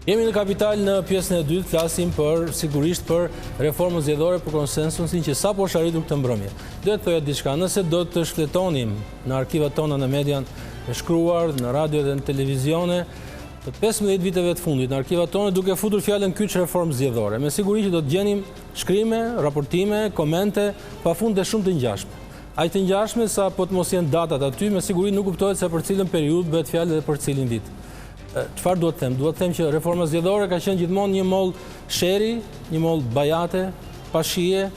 Jemi në Kapital në pjesën e dytë, flasim sigurisht për reformën zgjedhore, për konsensusin që sapo është arritur këtë mbrëmje. Do të thoya diçka, nëse do të shfletonim në arkivat tona në median e shkruar, në radio dhe në televizione, të 15 viteve të fundit në arkivat tona duke futur fjalën kyç reformë zgjedhore. Me siguri që do të gjenim shkrime, raportime, komente, pafund të shumë të ngjashme. Aq të ngjashme sa po të mos jenë datat aty, me siguri nuk kuptohet se për cilën periudhë bëhet fjalë dhe për cilin vit. Çfarë duhet të them? Duhet të them që reforma zgjedhore ka qenë gjithmonë një mollë sheri, një mollë bajate, pa shije,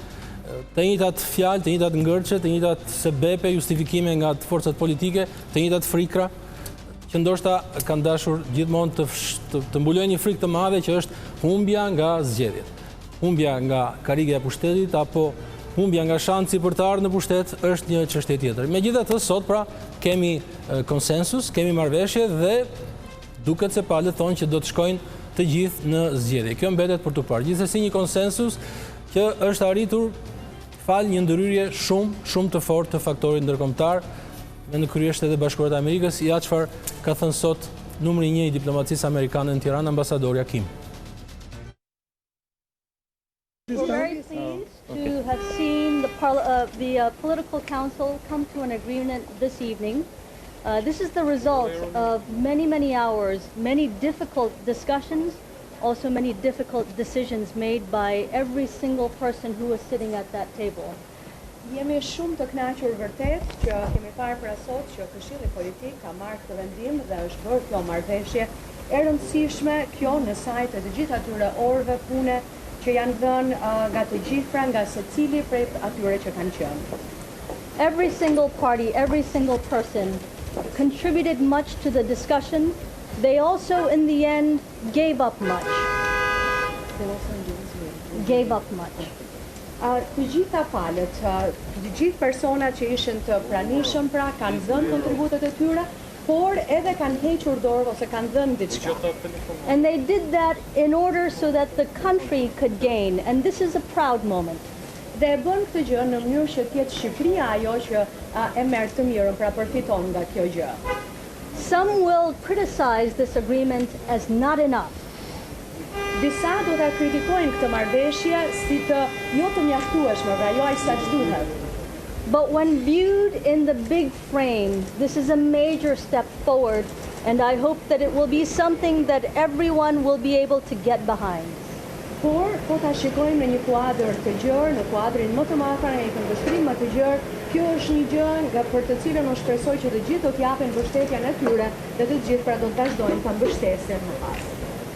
të njëjtat fjalë, të njëjtat ngërçe, të njëjtat sebepe, justifikime nga forcat politike, të njëjtat frikra, që ndoshta kanë dashur gjithmonë të mbulojnë një frikë të madhe që është humbja nga zgjedhjet. Humbja nga karrika e pushtetit apo humbja nga shansi për të ardhur në pushtet është një çështje tjetër. Megjithatë, sot pra kemi konsensus, kemi marrëveshje dhe duket se palët thonë që do të shkojnë të gjithë në zgjedhje. Kjo mbetet për tu parë. Gjithsesi një konsensus që është arritur fal një ndërhyrje shumë të fortë të faktorit ndërkombëtar me në kryesht edhe Bashkuarët e Amerikës, ja çfarë ka thënë sot numri 1 i diplomacisë amerikane në Tiranë, ambasadori Gjykim. We're very pleased to have seen the political council come to an agreement this evening. This is the result of many hours, many difficult discussions, also many difficult decisions made by every single person who was sitting at that table. Jemi shumë të kënaqur vërtet që kemi parë pra sot që Këshilli Politik ka marrë këtë vendim dhe është bërë kjo marrëveshje e rëndësishme, kjo në sajt e të gjithë atyre orëve pune që janë dhënë nga të gjitha, nga secili prej atyre që kanë qenë. Every single party, every single person contributed much to the discussion. They also, in the end, gave up much. Të gjitha palët, të gjithë personat që ishin të pranishëm pra kanë dhënë kontributet e tyre, por edhe kanë hequr dorë ose kanë dhënë diçka. And they did that in order so that the country could gain, and this is a proud moment. Dhe e bën këtë gjë në mënyrë që të jetë Shqipëria ajo që e merr të mirën, pra përfiton nga kjo gjë. Some will criticize this agreement as not enough. Disa do ta kritikojnë këtë marrëveshje si të jo të mjaftueshme, pra jo aq sa duhet. But when viewed in the big frame, this is a major step forward, and I hope that it will be something that everyone will be able to get behind. Por, po ta shikojmë në një kuadër të gjerë, në kuadrin më të madh, në një këndvështrim më të gjerë, kjo është një gjë nga për të cilën unë shpresoj që të gjithë do t'japin mbështetjen e tyre dhe të gjithë pra do të vazhdojnë ta mbështesin më pas.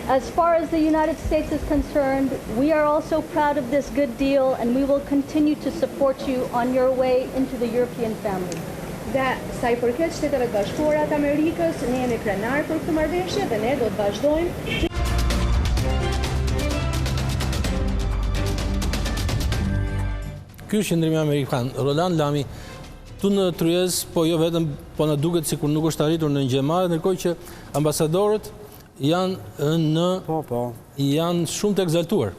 As far as the United States is concerned, we are also proud of this good deal and we will continue to support you on your way into the European family. Dhe sa i përket Shteteve Bashkuara të Amerikës, ne jemi krenar për këtë marrëveshje dhe ne do të vazhdojmë. Ky është qendrimi amerikan. Roland Lami, tu në Tryez, po jo vetëm, po na duket sikur nuk është arritur në një gjë madhe, ndërkohë që ambasadorët janë shumë të egzaltuar.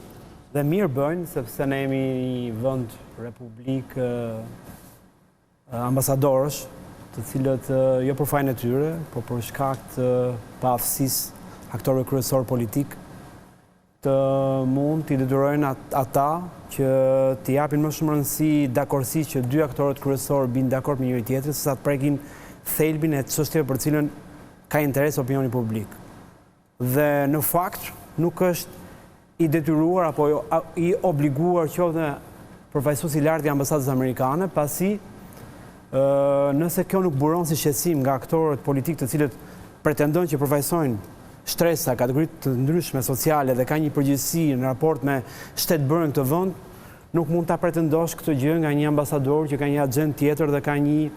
Dhe mirë bëjnë, sepse ne jemi një vend republikë ambasadorësh, të cilët jo për fajin e tyre, por për shkak të paaftësisë aktorëve kryesor politik, të mund t'i detyrojnë ata që t'i japin më shumë rëndësi dakordësisë që dy aktorët kryesor bin dakord me njëri tjetrin, sesa të prekin thelbin e çështjeve për cilën ka interes opinioni publik. Dhe në fakt nuk është i detyruar apo i obliguar qoftë përfaqësuesi i lartë i ambasadës amerikane, pasi nëse kjo nuk buron si shqetësim nga aktorët politik të cilët pretendojnë që përfaqësojnë shtresa, kategoritë të ndryshme sociale dhe ka një përgjegjësi në raport me shtetbërën këtë vend, nuk mund ta pretendosh këtë gjë nga një ambasador që ka një agent tjetër dhe ka një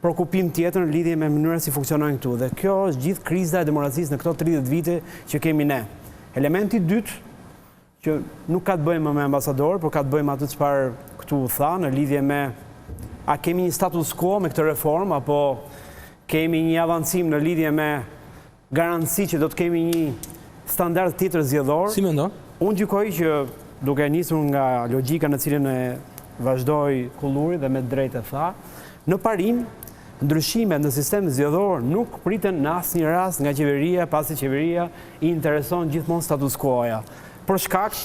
shqetësim tjetër në lidhje me mënyrën si funksionojnë këtu. Dhe kjo është gjithë kriza e demokracisë në këto 30 vite që kemi ne. Elementi i dytë, që nuk ka të bëjë më me ambasador, por ka të bëjë me atë çfarë këtu u tha në lidhje me a kemi një status quo me këtë reformë apo kemi një avancim në lidhje me garanci që do të kemi një standard tjetër zgjedhor. Si mendon? Unë gjykoj që duke nisur nga logjika në cilën e vazhdoi Kulluri dhe me drejtë tha, në parim ndryshime në sistem zgjedhor nuk priten në asnjë rast nga qeveria, pasi qeveria I intereson gjithmonë status quo-ja. Për shkak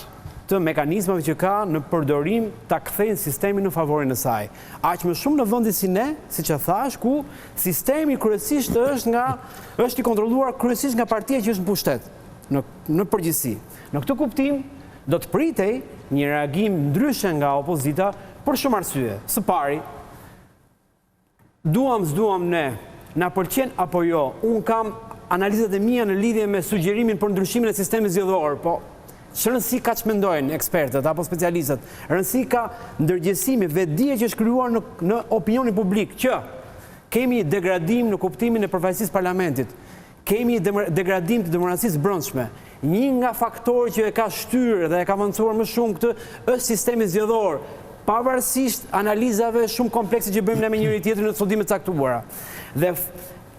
të mekanizmave që ka në përdorim ta kthejnë sistemin në favorin e saj. Aq më shumë në vende si ne, siç e thash, ku sistemi kryesisht është I kontrolluar kryesisht nga partia që është në pushtet, në përgjithësi. Në këtë kuptim do të pritej një reagim ndryshe nga opozita për shumë arsye. Së pari, s'duam ne, na pëlqen apo jo, unë kam analizat e mia në lidhje me sugjerimin për ndryshimin e sistemit zgjedhor, po që rëndësi ka që mendojnë ekspertët apo specialistët, rëndësi ka ndërgjegjësimi, vetdije që është krijuar në opinionin publik, që kemi degradim në kuptimin e përfaqësisë parlamentit, kemi degradim të demokracisë brendshme. Një nga faktorët që e ka shtyrë dhe e ka avancuar më shumë këtë është sistemi zgjedhor, pavarësisht analizave shumë komplekse që bëjmë ne me njëri tjetrin në studime të caktuara. Dhe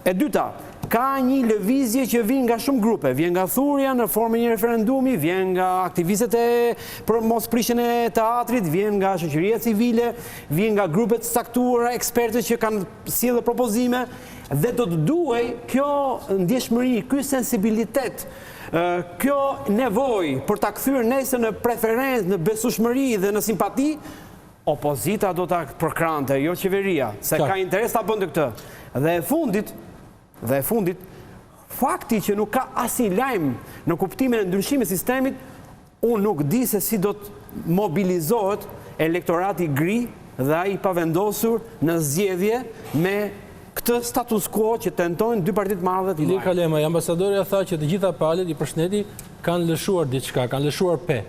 e dyta, ka një lëvizje që vjen nga shumë grupe, vjen nga thurja në formë një referendumi, vjen nga aktivistët për mos prishjen e teatrit, vjen nga shoqëria civile, vjen nga grupet të caktuara, ekspertët që kanë sjellë propozime, dhe do të duhej kjo ndjeshmëri, ky sensibilitet, kjo nevojë për ta kthyer nesër në preferencë, në besueshmëri dhe në simpati, opozita do ta përkrante, jo qeveria, se ka interes ta bënte këtë. Dhe e fundit, fakti që nuk ka asnjë lajm në kuptimin e ndryshimit të sistemit, unë nuk di se si do të mobilizohet elektorati gri dhe ai I pavendosur në zgjedhje me këtë status quo që tentojnë dy partitë madhe të Ilir Kalemaj, ambasadori tha që të gjitha palët I përshëndeti kanë lëshuar diçka, kanë lëshuar pe.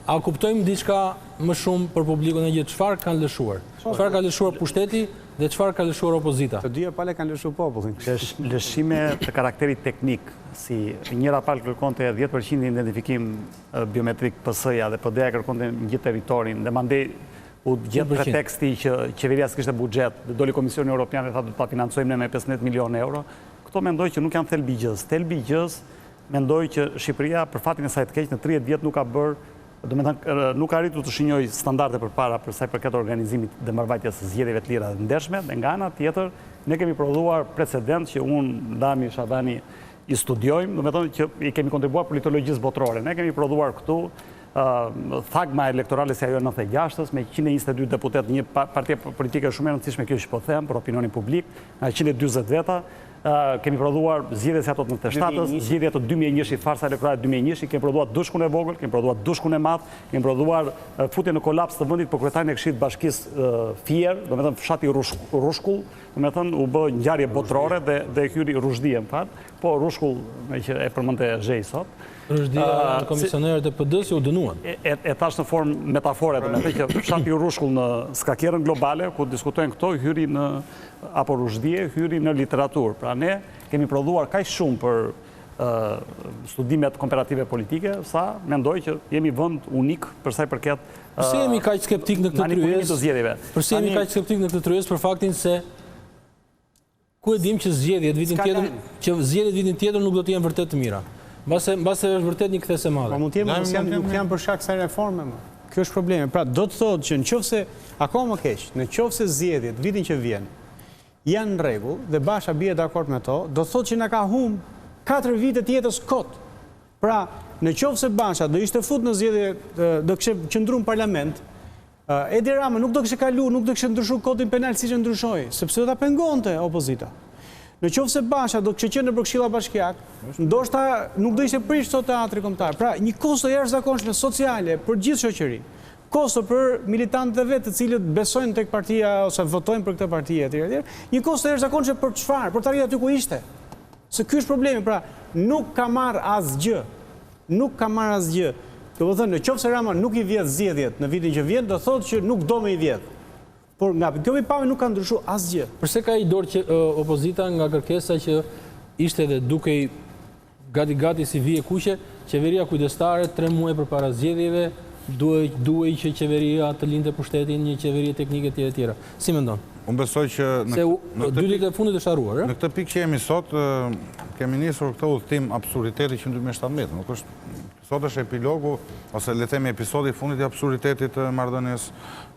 A kuptojmë diçka më shumë për publikun e gjithë, çfarë kanë lëshuar? Çfarë ka lëshuar pushteti dhe çfarë ka lëshuar opozita? Të dyja palë kanë lëshuar popullin. Lëshime të karakterit teknik, si njëra palë kërkonte 10% identifikim biometrik PS-ja dhe PD-ja kërkonte në gjithë territorin dhe mandej u gjetë preteksti që qeveria s'kishte buxhet, dhe doli Komisioni Evropian dhe tha do ta financojmë ne me 15 milionë euro. Këto mendoj që nuk janë thelbi I gjës. Thelbi I gjës mendoj që Shqipëria për fatin e saj të keq në 30 vjet nuk ka bërë, nuk ka arritur të shënjojë standarde përpara për sa I përket organizimit dhe marrëvajtjes së zgjedhjeve të lira dhe ndershme, dhe nga ana tjetër ne kemi prodhuar precedent që unë, Lami, Shabani I studiojmë, do të thonë që I kemi kontribuar politologjisë botërore. Ne kemi prodhuar këtu thagma elektorale si ajo 96-s me 122 deputet, një parti politike shumë e rëndësishme kjo që po them për opinionin publik, nga 140 veta. Kemi prodhuar zgjedhjet ato të 97-s, zgjedhjet të 2001-shit, farsa elektorale 2001-shit, kemi prodhuar dushkun e vogël, kemi prodhuar dushkun e madh, kemi prodhuar futje në kolaps të vendit për kryetarin e Këshillit të Bashkisë Fier, do të thënë fshati Rushkull, do të thënë u bë ngjarje botërore dhe hyri Rushdia, më fal, po Rushkull që e përmendte Zhej sot. Rushdia në komisionerët e PD-s u dënuan. E thash në formë metafore, do të thënë që fshati Rushkull në skakierën globale ku diskutojnë këto hyri në apo Rushdie hyri në literaturë. Pra ne kemi prodhuar kaq shumë për studimet komparative politike, sa mendoj që jemi vend unik për sa I përket Pse jemi kaq skeptik në këtë tryezë? Pse jemi kaq skeptik në këtë tryezë për faktin se ku e dim që zgjedhjet vitin tjetër nuk do të jenë vërtet të mira. Mbase është vërtet një kthesë e madhe. Po mund të jenë nuk janë për shkak të reforme më. Kjo është problemi. Pra do të thotë që nëse akoma më keq, nëse zgjedhjet vitin që vjen janë në rregull dhe Basha bie dakord me to, do të thotë që na ka humb 4 vite të jetës kot. Pra, nëse Basha do ishte fut në zgjedhje, do kishte qëndruar në parlament, Edi Rama nuk do kishte kaluar, nuk do kishte ndryshuar kodin penal siç e ndryshoi, sepse do ta pengonte opozita. Nëse Basha do kishte qenë në Këshilla Bashkiak, ndoshta nuk do ishte prish sot teatri kombëtar. Pra, një kosto jashtëzakonshme sociale për gjithë shoqërinë. Kosto për militantët e vetë të cilët besojnë tek partia ose votojnë për këtë parti etj. Një kosto jashtëzakonshme për çfarë? Për të arritur aty ku ishte. Se ky është problemi, pra nuk ka marr asgjë. Nuk ka marr asgjë. Do të thënë, nëse Rama nuk I vjedh zgjedhjet në vitin që vjen, do thotë që nuk do më I vjedh. Por nga kjo pikpamje nuk ka ndryshuar asgjë. Përse ka I dorë që opozita nga kërkesa që ishte dhe dukej gati si vije kuqe, qeveria kujdestare 3 muaj përpara zgjedhjeve duhej që qeveria të lindte pushtetin, një qeveri teknike etj. Si mendon? Unë besoj që se 2 ditë e fundit është harruar, në këtë pikë që jemi sot, kemi nisur këtë udhëtim absurditeti që në 2017. Nuk është sot është epilogu ose le të themi episodi I fundit I absurditetit të marrëdhënies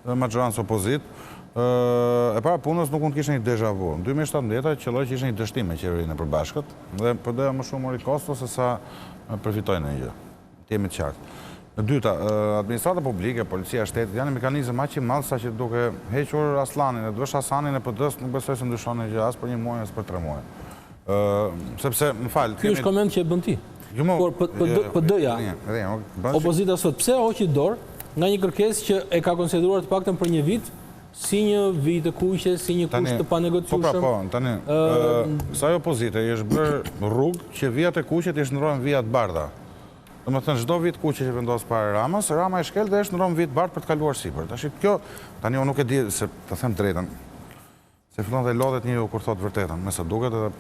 majorancë opozit. E para punës nuk unë kishtë një deja vu. Në 2017 qëlloj që ishte një dështim me qeverinë e përbashkët dhe përdeja më shumë mori kosto se sa përfitojnë në gjë. Tjemi të qartë. Në dyta, administrata publike, policia, shtetit, janë mekanizëm aq i madh sa që duke hequr Aslanin e dësh Hasanin e PD-s nuk besoj se ndryshon gjë as për 1 muaj as për 3 muaj. Sepse, më fal, ky është koment që e bën ti. Por PD-ja, opozita sot, pse hoqi dorë nga një kërkesë që e ka konsideruar të paktën për 1 vit si një vit të kuqe, si një kusht të panegociueshëm? Po, tani, kësaj opozite i është bërë rrugë që vijat e kuqe të shndrohen vijat bardha. Do më thënë, çdo vit kuqe që vendos para Ramës, Rama e shkel dhe shndron vit bardh për të kaluar sipër. Tash kjo, tani unë nuk e di se të them drejtën. Se fillon dhe lodhet njeriu kur thot vërtetën, me sa duket edhe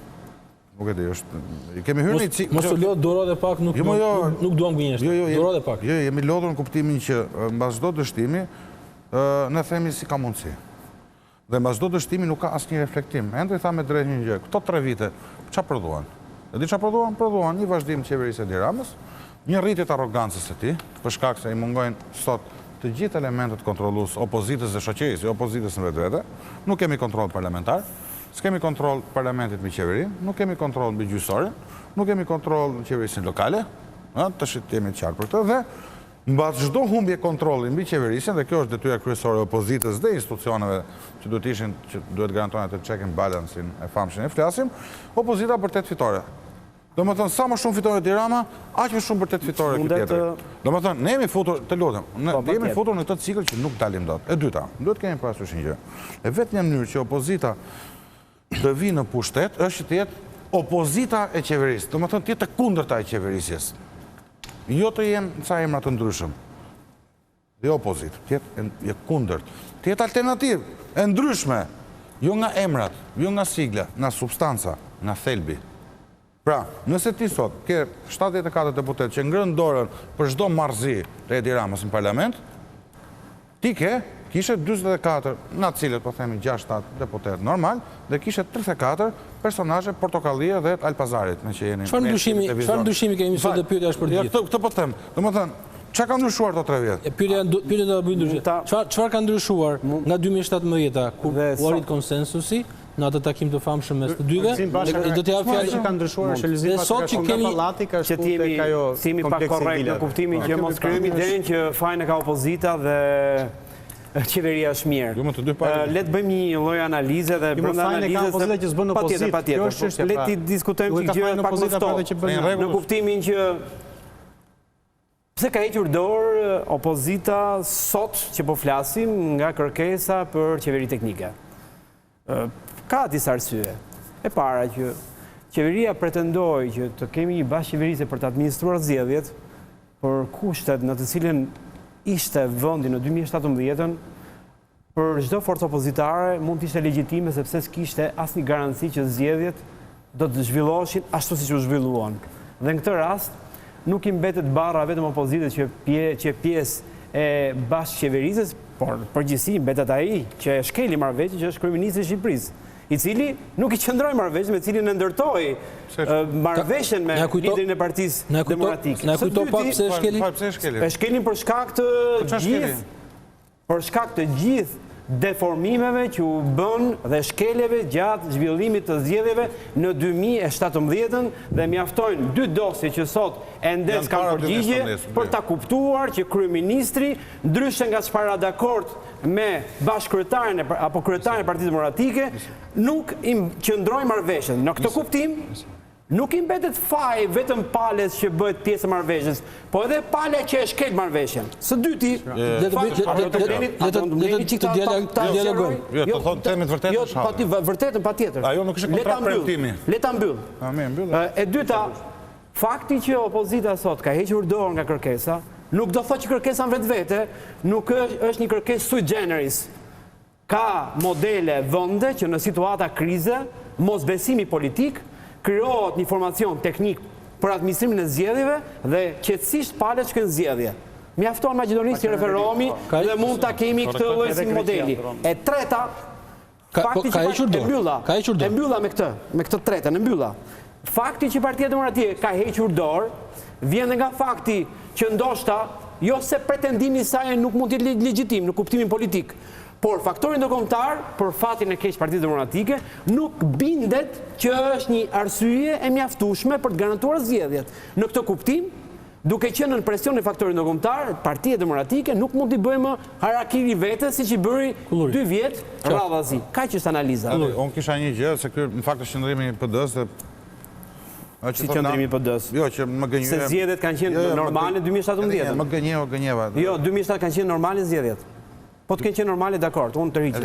nuk e di, është kemi hyrë në Mos të lodh dora dhe pak nuk duam gënjesht. Dora dhe pak. Jo, jemi lodhur në kuptimin që mbas çdo dështimi ne themi si ka mundësi. Dhe mbas çdo dështimi nuk ka asnjë reflektim. Endri tha me drejtë një gjë, këto 3 vite çfarë prodhuan? E di çfarë prodhuan? Prodhuan një vazhdim të qeverisë Edvin Ramës, një rritje të arrogancës së tij, për shkak se i mungojnë sot të gjithë elementet kontrollues opozitës dhe shoqërisë, opozitës në vetvete. Nuk kemi kontroll parlamentar, s'kemi kontroll parlamentit mbi qeverinë, nuk kemi kontroll mbi gjyqësorin, nuk kemi kontroll në qeverisin lokale, tash jemi të qartë për këtë dhe mbas çdo humbje kontrolli mbi qeverisjen, dhe kjo është detyra kryesore e opozitës dhe institucioneve që duhet garantojnë atë check and balance-in e famshëm e flasim, opozita vërtet fitore. Do më thënë, sa më shumë fitore Edi Rama, aq më shumë vërtet fitore këtë tjetër. Do më thënë, ne jemi futur, të lutem, ne jemi futur në këtë cikël që nuk dalim dot. E dyta, duhet kemi parasysh një gjë. E vetë një mënyrë që opozita të vi në pushtet është që të jetë opozita e qeverisë. Do më thënë, të jetë e kundërta e qeverisjes. Jo të jenë ca emra të ndryshëm. Jo opozit, të jetë kundërt. Të jetë alternativë, e ndryshme. Jo nga emrat, jo nga sigla, nga substanca, nga thelbi. Pra, nëse ti sot ke 74 deputet që ngrën dorën për çdo marrëzi të Edi Ramës në parlament, ti kishe 44, nga cilët po themi 6-7 deputet normal, dhe kishe 34 personazhe portokallie dhe Alpazarit, me që jeni. Çfarë ndryshimi kemi sot dhe pyetja është për të gjithë? Këtë po them. Domethënë, çka ka ndryshuar këto 3 vjet? Pyetja do bëj ndryshe. Çfarë ka ndryshuar nga 2017 kur u arrit konsensusi në atë takim të famshëm mes të dyve? Do të jap fjalën që ka ndryshuar shëllizimi pallati ka shkuar tek ajo themi pa korrekt në kuptimin që mos krijojmë idenë që fajin e ka opozita dhe qeveria është mirë. Le të bëjmë një lloj analize dhe brenda analizës që s'bën opozitë. Patjetër. Le të diskutojmë çdo gjë pak më ftohtë. Në kuptimin që pse ka hequr dorë opozita sot që po flasim nga kërkesa për qeveri teknike. Ka disa arsye. E para që qeveria pretendoi që të kemi një bashkëqeverisje për të administruar zgjedhjet për kushtet në të cilën ishte vendi në 2017-ën, për çdo forcë opozitare mund të ishte legjitime sepse s'kishte asnjë garanci që zgjedhjet do të zhvilloheshin ashtu siç u zhvilluan. Dhe në këtë rast nuk I mbetet barra vetëm opozitës që pjesë e bashkëqeverisjes, por përgjithësi mbetet ai që e shkeli marrëveshjen, që është kryeministri I Shqipërisë, I cili nuk I qëndroi marrëveshjen, me cilin e ndërtoi marrëveshjen me liderin e Partisë Demokratike. Na kujto pak pse e shkeli? E shkelin për shkak të gjithë deformimeve që u bën dhe shkeljeve gjatë zhvillimit të zgjedhjeve në 2017 dhe mjaftojnë 2 dosje që sot ende s'kan përgjigje për ta kuptuar që kryeministri, ndryshe nga çfarë dakord me bashkëkryetarin apo kryetarin e Partisë Demokratike, nuk I qëndroi marrëveshjen. Në këtë kuptim, nuk I mbetet faj vetëm palës që bëhet pjesë e marrëveshjes, po edhe pala që e shkel marrëveshjen. Së dyti, le të dialogojmë. Jo, të thonë temit vërtetën. Vërtetën patjetër. Ajo nuk ishte kontratë premtimi. Le ta mbyll. E dyta, fakti që opozita sot ka hequr dorë nga kërkesa, nuk do thotë që kërkesa në vetvete nuk është një kërkesë sui generis. Ka modele vende që në situata krize, mosbesimi politik, krijohet një formacion teknik për administrimin e zgjedhjeve dhe qetësisht palët shkojnë zgjedhje. Mjafton Maqedonisë që referohemi dhe mund ta kemi këtë lloj si modeli. E treta, fakti që e mbylla me këtë tretën, e mbylla. Fakti që Partia Demokratike ka hequr dorë vjen nga fakti që ndoshta jo se pretendimi I saj nuk mund të jetë legjitim në kuptimin politik, Por faktori ndërkombëtar, për fatin e keq Partisë Demokratike, nuk bindet që është një arsye e mjaftueshme për të garantuar zgjedhjet. Në këtë kuptim, duke qenë në presion e faktorit ndërkombëtar, Partia Demokratike nuk mund t'i bëjë më harakiri vetes siç i bëri 2 vjet radhazi. Kaq është analiza. Unë kisha një gjë se ky në fakt është qëndrimi i PD-s dhe si qëndrimi i PD-s. Jo, që më gënjeu. Se zgjedhjet kanë qenë normale 2017. Më gënjeva. Jo, 2017 kanë qenë normale zgjedhjet. Po të kenë qenë normale, dakord, unë të rriqem.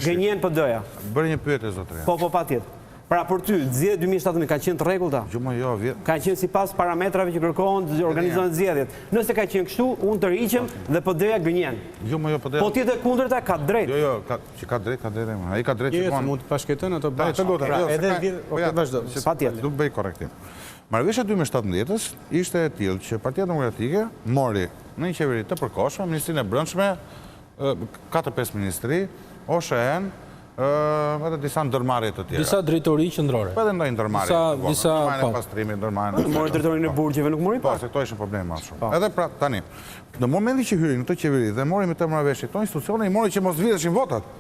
Gënjen PD-ja. Bëri një pyetje zotëria. Po, patjetër. Pra për ty, zgjedhjet 2017 kanë qenë të rregullta? Gjumë jo, vjet. Kanë qenë sipas parametrave që kërkohen të organizohen zgjedhjet. Nëse ka qenë kështu, unë të rriqem dhe PD-ja gënjen. Gjumë jo, PD-ja. Po tjetër kundërta ka drejt. Jo, që ka drejt. Ai ka drejt që mund të pashkëtojnë ato bashkë. Edhe vazhdo. Patjetër. Do bëj korrektim. Marrëveshja 2017-s ishte e tillë që Partia Demokratike mori në një qeveri të përkohshme, Ministrinë e Brendshme, 4-5 ministri, OSHE-n, edhe disa ndërmarrje të tjera. Disa drejtori qendrore. Po edhe ndonjë ndërmarrje. Disa pastrimit, ndërmarrje. Mori drejtorin e burgjeve, nuk mori pa. Po, se këto ishin probleme më shumë. Edhe pra tani, në momentin që hyri në këtë qeveri dhe mori me të marrëveshje këto institucione, i mori që mos vjedheshin votat.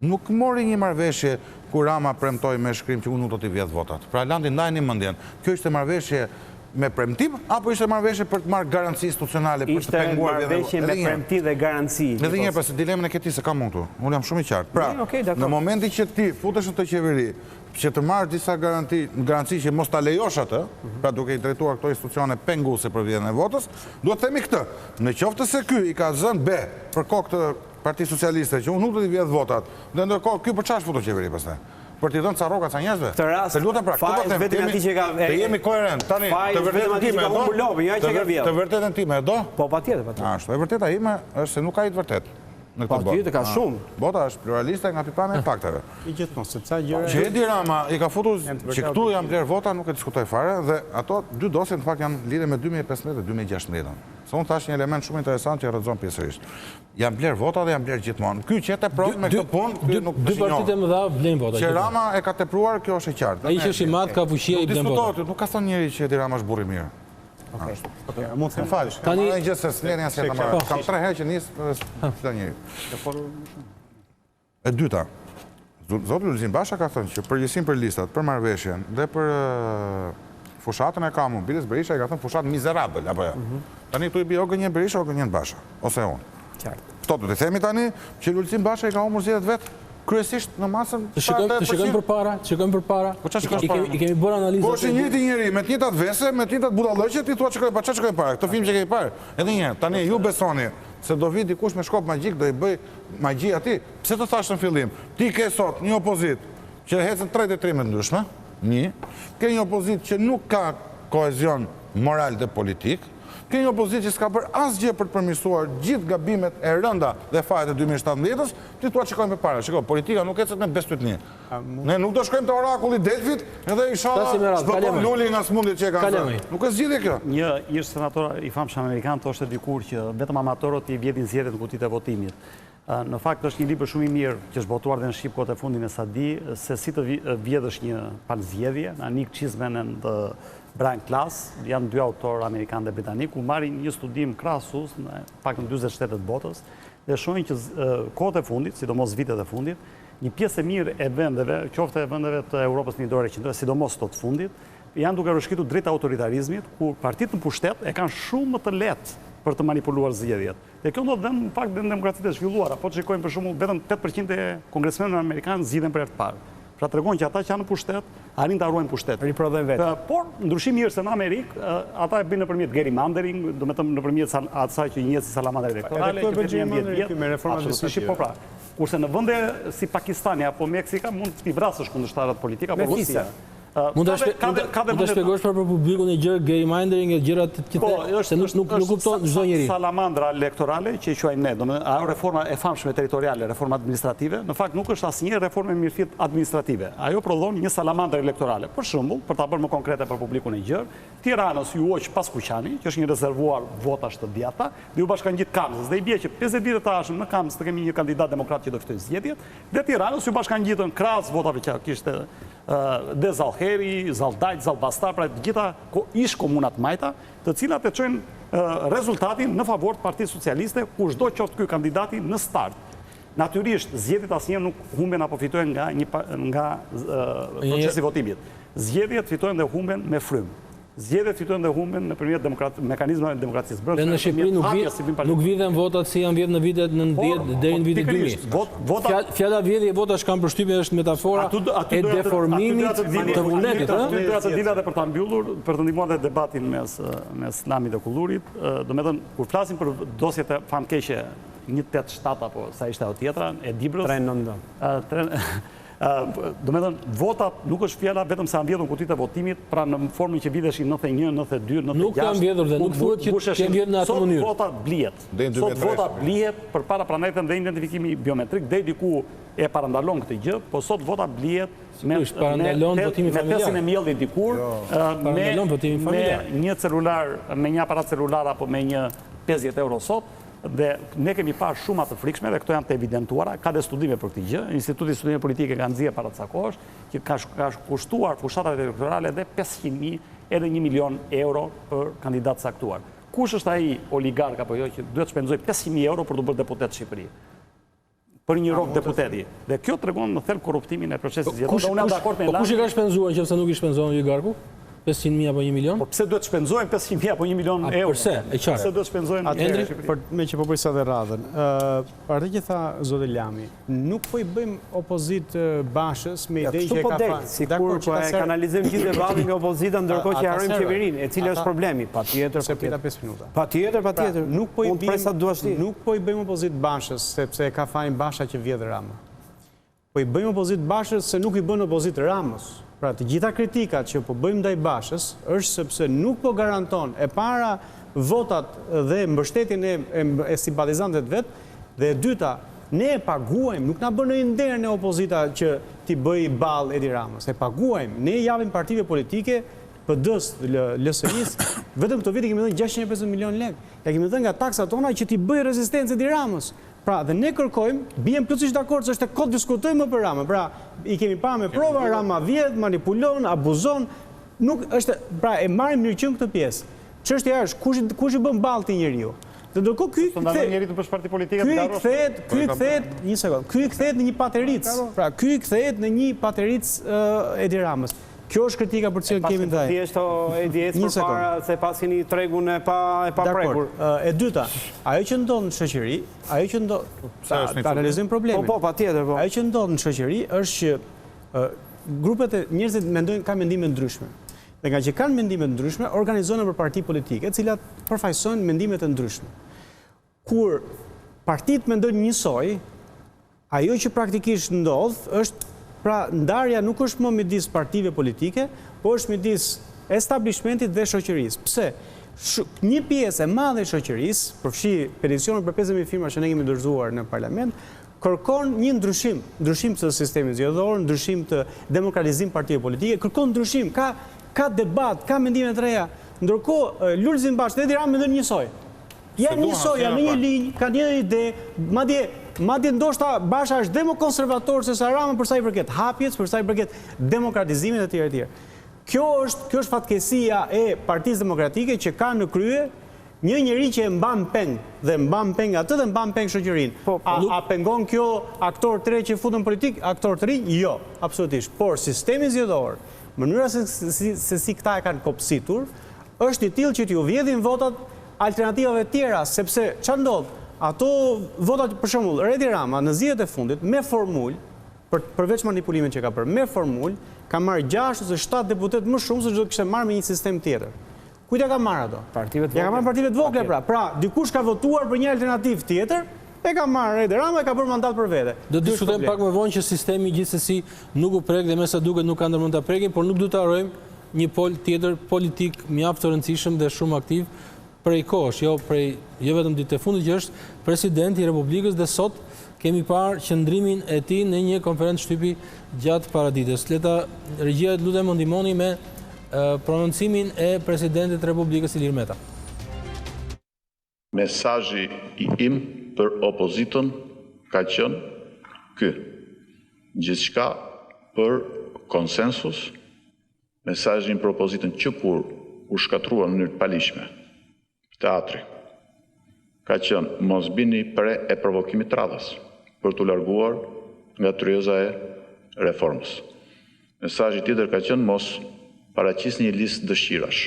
Nuk mori një marrëveshje ku Rama premtoi me shkrim që unë nuk do t'i vjedh votat. Pra landi ndajni mendjen. Kjo ishte marrëveshje me premtim, apo ishte marrëveshje për të marrë garanci institucionale për të penguar vjedhjen? Ishte marrëveshje me premtim dhe garanci. Edhe një pas dilemën e këtij se kam unë këtu. Unë jam shumë i qartë. Pra, në momentin që ti futesh në të qeveri, që të marrë disa garanci që mos ta lejosh atë, pra duke i drejtuar këto institucione penguese për vjedhjen e votës, duhet të themi këtë. Në qoftë se ky i ka zënë be për kokë të Partisë Socialiste që unë nuk do t'i vjedh votat, dhe ndërkohë ky për çfarë futu qeveri pastaj? Për t'i dhënë ca rroga ca njerëzve. Se lutem pra, të jemi koherent. Tani, të vërtetën time do? Të vërtetën time do? Po, patjetër. Ashtu, e vërteta ime është se nuk ka i të vërtet. Patjetër, ka shumë. Bota është pluraliste nga pikpamja e fakteve. I gjithmonë, se ca gjëra. Që Edi Rama i ka futur që këtu janë bler vota, nuk e diskutoj fare, dhe ato 2 dosje në fakt janë lidhje me 2015 dhe 2016. Se unë thash një element shumë interesant që rrezon pjesërisht. Janë bler vota dhe janë bler gjithmonë. Ky që tepron me këtë punë, ky nuk dy partitë më dha blejnë vota. Që Rama e ka tepruar, kjo është e qartë. Ai që është i madh ka fuqia i blen vota. Nuk ka thënë njëri që Edi Rama është burr i mirë. Mund të them falësh. Tani gjë se s'leni as jetë marrë. Kam 3 herë që nis çdo njëri. E dyta. Zoti Lulzim Basha ka thënë që përgjegjësinë për listat, për marrëveshjen dhe për fushatën e kamu, Biles Berisha i ka thënë fushat mizerabël, apo jo? Tani këtu i bie o gënjen Berisha o gënjen Basha, ose unë. Qartë. Këto do të themi tani që Lulzim Basha i ka humbur zgjedhjet vet, kryesisht në masën. Të shikojmë përpara. Po çfarë shikojmë përpara? I kemi bërë analizë. Po është një njëri me të njëjtat vese, me të njëjtat budallëqe, ti thua çfarë shikojmë para? Këtë film që ke parë. Edhe një herë, tani ju besoni se do vi dikush me shkop magjik do i bëj magji atij. Pse të thash në fillim? Ti ke sot një opozitë që ecën 3 me ndryshme, ke një opozitë që nuk ka kohezion moral dhe politik, ke një opozitë që s'ka bërë asgjë për të përmirësuar gjithë gabimet e rënda dhe fajet e 2017-s, ti thua shikojmë përpara. Shikoj, politika nuk ecet me bestytni. Ne nuk do shkojmë te orakulli i Delfit edhe inshallah zbaton Luli nga smundjet që e kanë. Nuk është zgjidhje kjo. Një ish senator i famshëm amerikan thoshte dikur që vetëm amatorët i vjedhin zgjedhjet në kutitë e votimit. Në fakt është një libër shumë i mirë që është botuar dhe në Shqip kohët e fundit me Sadi, se si të vjedhësh një palzgjedhje, Anik Çizmen dhe Brian Klaas, janë 2 autorë amerikanë dhe britanik, ku marrin një studim krahasus në pak në 40 shtetet të botës, dhe shohin që kohët e fundit, sidomos vitet e fundit, një pjesë e mirë e vendeve, qoftë e vendeve të Europës Midore Qendrore, sidomos të fundit, janë duke rrëshqitur drejt autoritarizmit, ku partitë në pushtet e kanë shumë më të lehtë për të manipuluar zgjedhjet. Dhe kjo ndodh në fakt në demokracitë e zhvilluara, po të shikojmë për shembull vetëm 8% e kongresmenëve amerikanë zgjidhen për herë të parë. Pra tregon që ata që janë në pushtet, arrin të ruajnë pushtetin. Riprodhojnë vetë. Por ndryshimi i është se në Amerikë, ata e bëjnë nëpërmjet gerrymandering, do të thënë nëpërmjet asaj që njihet si salamandra elektorale, që vjen 10 vjet me reforma disa. Po pra. Kurse në vende si Pakistani apo Meksika mund të vrasësh kundërshtarët politik apo Rusia. Mund të shpjegosh për publikun e gjërë gerrymandering e gjërat të tjera, se nuk kupton çdo njeri. Salamandra elektorale që i quajmë ne, domethënë ajo reforma e famshme territoriale, reforma administrative, në fakt nuk është asnjë reformë mirëfillt administrative. Ajo prodhon një salamandër elektorale. Për shembull, për ta bërë më konkrete për publikun e gjerë, Tiranës ju hoq Paskuqani, që është një rezervuar votash të djata, dhe ju bashkangjit Kamzës. Dhe i bie që 50 vite të ardhshëm në Kamzë të kemi një kandidat demokrat që do fitoj zgjedhjet, dhe Tiranës ju bashkangjitën krahas votave që kishte dhe Zallheri, Zaldajt, Zallbastar, pra gjitha ish komunat majta, të cilat e çojnë rezultatin në favor të Partisë Socialiste, kushdo qoftë ky kandidati në start. Natyrisht, zgjedhjet asnjëherë nuk humben apo fitojnë nga procesi votimit. Zgjedhjet fitojnë dhe humben me frymë. Zgjedhjet fitojnë dhe humben nëpërmjet mekanizmave të demokracisë brendshme. Në Shqipëri nuk vjedhen votat si janë vjedhur në vitet 90 deri në vitin 2000. Fjala vjedhje e votash kam përshtypjen është metafora e deformimit të vullnetit, ëh? Aty doja të dila dhe për ta mbyllur, për të ndihmuar dhe debatin mes Lamit dhe Kullurit, domethënë kur flasim për dosjet e famkeqe 187 apo sa ishte ajo tjetra e Dibrës 399. Do me thënë, votat nuk është fjala vetëm se janë vjedhur kutit e votimit, pra në formën që vjedheshin 91, 92, 96. Nuk kanë vjedhur dhe nuk thuhet që kanë vjedhur në atë mënyrë. Sot vota blihet. Sot vota blihet përpara pranetën dhe identifikimi biometrik, dhe diku e parandalon këtë gjë, po sot vota blihet me tesin e mjellit dikur, me një celular, me një aparat celular apo me një 50 euro sot. Dhe ne kemi parë shumë atë frikshme dhe këto janë të evidentuara, ka dhe studime për këtë gjë. Instituti Studime Politike ka nxjerrë para ca kohësh që ka kushtuar fushatat elektorale edhe 500.000 edhe 1 milion euro për kandidat saktuar. Kush është ai oligark apo jo që duhet shpenzoj 500.000 euro për të bërë deputet në Shqipëri? Për një rok deputeti. Dhe kjo tregon në thelb korruptimin e procesit zgjedhor. Unë jam dakord me Lami. Po kush i ka shpenzuar nëse nuk i shpenzon oligarku? 500.000 apo 1 milion? Po pse duhet shpenzojnë 500.000 apo 1 milion euro? Përse? E qartë. Pse duhet shpenzojnë Endri, me që po përsa dhe radhën. Atë që tha zoti Lami, nuk po i bëjmë opozit bashës me ide që e ka fa. Sikur po e kanalizojmë gjithë debatin nga opozita ndërkohë që harrojmë qeverinë, e cila është problemi. Patjetër. Se pita 5 minuta. Patjetër. Nuk po i bëjmë opozit bashës sepse e ka fajin Basha që vjedh Rama. Po i bëjmë opozit bashës se nuk i bën opozit Ramës. Pra të gjitha kritikat që po bëjmë ndaj Bashës është sepse nuk po garanton e para votat dhe mbështetjen e simpatizantëve vet, dhe e dyta, ne e paguajmë, nuk na bën në nder në opozita që t'i bëj ball Edi Ramës, e paguajmë, ne japim partive politike PD-s, LSI-s, vetëm këto vite kemi dhënë 650 milion lekë. Ja kemi dhënë nga taksat tona që t'i bëj rezistencë Edi Ramës. Pra, dhe ne kërkojmë, bijem plotësisht dakord se është e kot diskutojmë më për Ramën. Pra, i kemi parë me prova, Rama vjedh, manipulon, abuzon, nuk është, pra, e marrim mirëqëm këtë pjesë. Çështja është kush i bën ball ti njeriu. Dhe ndërkohë ky kthehet në një pateric. Pra, ky kthehet në një pateric Edi Ramës. Kjo është kritika për cilën kemi ndaj. Thjesht Edi ec përpara se pas keni tregun e pa prekur. E dyta, ajo që ndodh në shoqëri, ajo që ndodh, analizojmë problemin. Po, patjetër, po. Ajo që ndodh në shoqëri është që grupet e njerëzit mendojnë kanë mendime ndryshme. Dhe nga që kanë mendime ndryshme, organizohen për parti politike, të cilat përfaqësojnë mendimet e ndryshme. Kur partitë mendojnë njësoj, ajo që praktikisht ndodh është pra, ndarja nuk është më midis partive politike, po është midis establishmentit dhe shoqërisë. Pse? Një pjesë e madhe e shoqërisë, përfshi peticionin për 50.000 firma që ne kemi dorëzuar në parlament, kërkon një ndryshim të sistemit zgjedhor, ndryshim të demokratizim partive politike, kërkon ndryshim, ka debat, ka mendime të reja. Ndërkohë, Lulzim Bash dhe Edi Rama mendojnë njësoj. Janë njësoj, janë në një linjë, kanë një ide, madje ndoshta Basha është dhe më konservator se sa Rama për sa i përket hapjes, për sa i përket demokratizimit e tjerë e tjerë. Kjo është fatkeqësia e Partisë Demokratike që ka në krye një njeri që e mban peng dhe mban peng atë dhe mban peng shoqërinë. A pengon kjo aktor të re që futën politik, aktor të rinj? Jo, absolutisht. Por sistemi zgjedhor, mënyra se si këta e kanë kopsitur, është i tillë që t'ju vjedhin votat alternativave tjera, sepse ç'a ndodh? Ato votat, për shembull, Edi Rama në zgjedhjet e fundit me formulë, përveç manipulimin që ka bërë, me formulë, ka marrë 6 ose 7 deputet më shumë se çdo kishte marrë me një sistem tjetër. Kujt ja ka marrë ato? Ja ka marrë partive të vogla pra. Pra, dikush ka votuar për një alternativë tjetër, e ka marrë Edi Rama e ka bërë mandat për vete. Do të diskutojmë pak më vonë që sistemi gjithsesi nuk u prek dhe me sa duket nuk ka ndërmend ta prekin, por nuk duhet ta harrojmë një pol tjetër politik mjaft të rëndësishëm dhe shumë aktiv prej kohësh, jo vetëm ditë e fundit që është presidenti i Republikës dhe sot kemi parë qëndrimin e tij në një konferencë shtypi gjatë paradites. Leta regjia lutem më ndihmoni me prononcimin e presidentit të Republikës Ilir Meta. Mesazhi i im për opozitën ka qenë ky. Gjithçka për konsensus, mesazhin propozitën që kur u shkatrua në mënyrë palishme teatri, ka qenë mos bini pre e provokimit të radhës për t'u larguar nga tryeza e reformës. Mesazhi tjetër ka qenë mos paraqisni një listë dëshirash,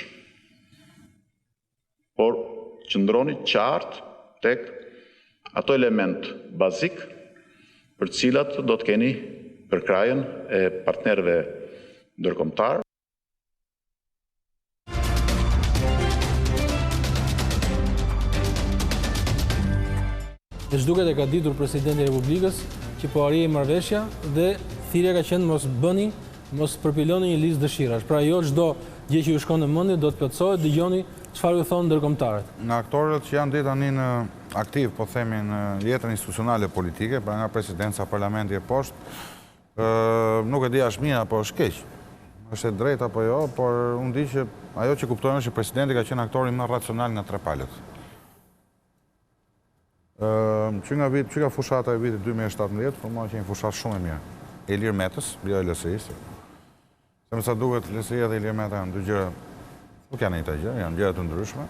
por qëndroni qartë tek ato element bazik për cilat do të keni përkrajen e partnerëve ndërkombëtar. Dhe ç'duket e ka ditur presidenti i Republikës që po arrijë marrëveshja dhe thirrja ka qenë mos përpiloni një listë dëshirash. Pra jo çdo gjë që ju shkon në mendje do të plotësohet, dëgjoni çfarë ju thonë ndërkombëtarët. Nga aktorët që janë ditë tani në aktiv, po themi, në jetën institucionale politike, pra nga presidenca, parlamenti e poshtë, nuk e di as mirë apo është keq. Është e drejtë apo jo, por unë di që ajo që kuptojmë është që presidenti ka qenë aktori më racional nga tre palët. Që nga fushata e vitit 2017, formohet që një fushat shumë e mirë. Ilir Metës, jo e LSI-s. Se më sa duket, LSI-a dhe Ilir Meta janë dy gjëra, nuk janë njëjta gjë, janë gjëra të ndryshme.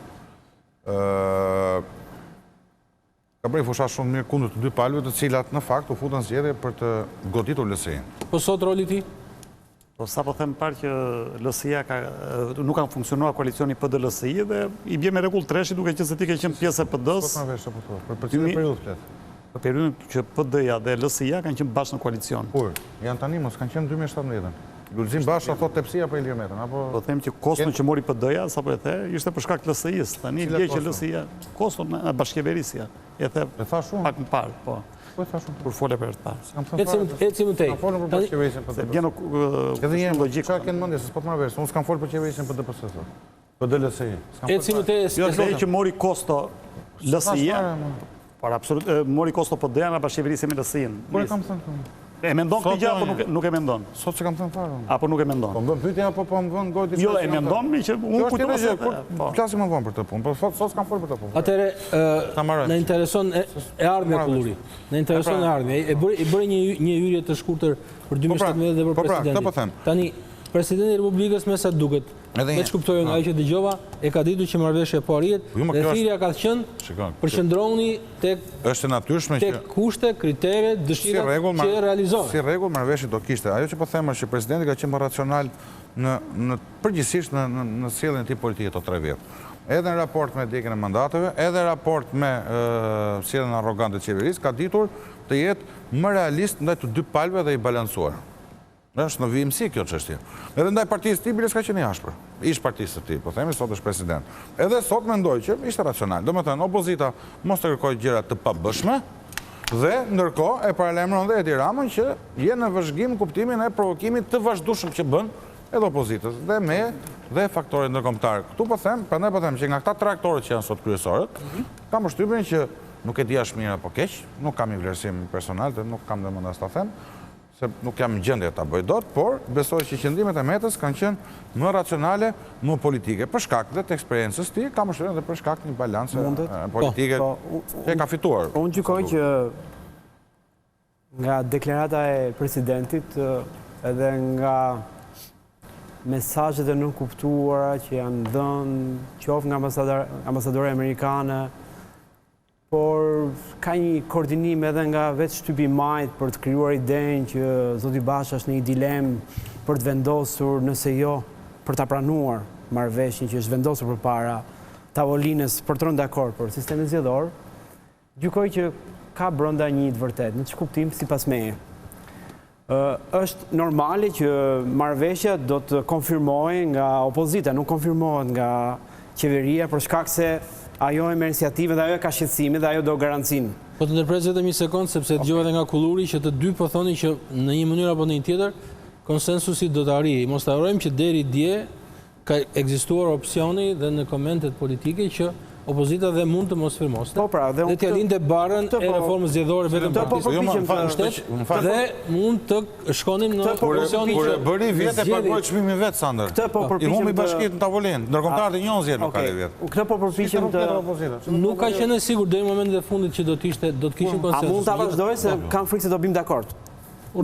Ka bërë fushat shumë mirë kundër të dy palëve, të cilat në fakt u futën zgjedhje për të goditur LSI-n. Po sot roli ti? Po sa po them parë që LSI-a nuk kanë funksionuar koalicioni PD-LSI dhe i bje me rregull treshi duke qenë se ti ke qenë pjesë e PD-s. Për cilë periudhë flet? Për periudhën që PD-ja dhe LSI-a kanë qenë bashkë në koalicion. Kur? Janë tani mos kanë qenë 2017. Gulzim Basha thot tepsia për Ilir Metën, apo? Po them që koston që mori PD-ja, sa po e the, ishte për shkak të LSI-s. Tani dje që LSI-a koston në bashkëqeverisja. E the pak më parë, po. Po e thashun kur fole për të parë. Eci më tej. Kam folur për bashkëqeverisjen për Bjen edhe një logjik. Çfarë kanë mendje se s'po të marr vesh. Unë s'kam folur për qeverisjen për DPS. Për DLSI. Eci më tej. Jo, që mori kosto LSI-a. Por absolut mori kosto PD-ja në bashkëqeverisje me LSI-n. Kur e kam thënë? E mendon këtë gjë apo nuk e mendon? Sot që kam thënë fare. Apo nuk e mendon? Po më bën pyetje apo po më vën gojë diçka? Jo, e mendon mi që unë kujtoj se flasim më vonë për këtë punë, po sot s'kam folur për këtë punë. Atëre na intereson e ardhmja Kulluri. Na intereson e ardhmja. I bëri një hyrje të shkurtër për 2017 dhe për presidentin. Po them. Tani presidenti i Republikës me sa duket, me ç'kuptojnë ai që dëgjova, e ka ditur që marrëveshja po arrihet dhe thirrja ka qenë përqendroni tek është e natyrshme që tek kushte, kritere, dëshira që realizohen. Si rregull marrëveshja do kishte. Ajo që po them është që presidenti ka qenë më racional në përgjithsisht në sjelljen e tij politike të 3 vjet. Edhe në raport me ndjekjen e mandateve, edhe raport me sjelljen arrogante të qeverisë, ka ditur të jetë më realist ndaj të dy palëve dhe i balancuar. Është në vimësi kjo çështje. Edhe ndaj partisë të tij bile s'ka qenë i ashpër. Ish partisë të tij, po themi sot është president. Edhe sot mendoj që ishte racional. Domethënë opozita mos të kërkojë gjëra të pabëshme dhe ndërkohë e paralajmëron dhe Edi Ramën që je në vëzhgim kuptimin e provokimit të vazhdueshëm që bën edhe opozitës dhe me dhe faktorët ndërkombëtar. Ktu po them, prandaj po them që nga këta 3 aktorët që janë sot kryesorët, kam përshtypjen që nuk e di as mirë apo keq, nuk kam i vlerësim personal, nuk kam domosdoshmë as ta them. Se nuk jam në gjendje ta bëj dot, por besoj që qëndrimet e Metës kanë qenë më racionale, më politike. Për shkak dhe të eksperiencës ti, kam shërën dhe për shkak një balancë politike që e ka fituar. Unë gjykoj që nga deklarata e presidentit edhe nga mesazhet e nënkuptuara që janë dhënë qoftë nga ambasadore amerikane, por ka një koordinim edhe nga vetë shtypi majt për të krijuar idenë që zoti Basha është në një dilemë për të vendosur, nëse jo për ta pranuar marrëveshjen që është vendosur përpara tavolinës për të rënë dakord për sistemin zgjedhor, gjykoj që ka brenda një të vërtet, në ç'kuptim sipas meje. Është normale që marrëveshja do të konfirmohej nga opozita, nuk konfirmohet nga qeveria për shkak se ajo e merr iniciativën dhe ajo ka shqetësimin dhe ajo do garancinë. Po të ndërpres vetëm një sekond sepse dëgjova edhe nga Kulluri që të dy po thonin që në një mënyrë apo në një tjetër konsensusi do të arrijë. Mos ta harrojmë që deri dje ka ekzistuar opsioni dhe në komentet politike që opozita dhe mund të mos firmoste. Dhe t'ja linte barën e reformës zgjedhore vetëm partisë dhe mund të shkonim në opsionin që kur bëri vjet e paguaj çmimin vet Sander. I humbi bashkitë në tavolinë, ndërkombëtarët e njohin zgjedhje lokale vet. Këtë po përpiqem të nuk ka qenë sigurt deri në momentin e fundit që do të kishin konsensus. A mund ta vazhdoj se kam frikë se do bim dakord.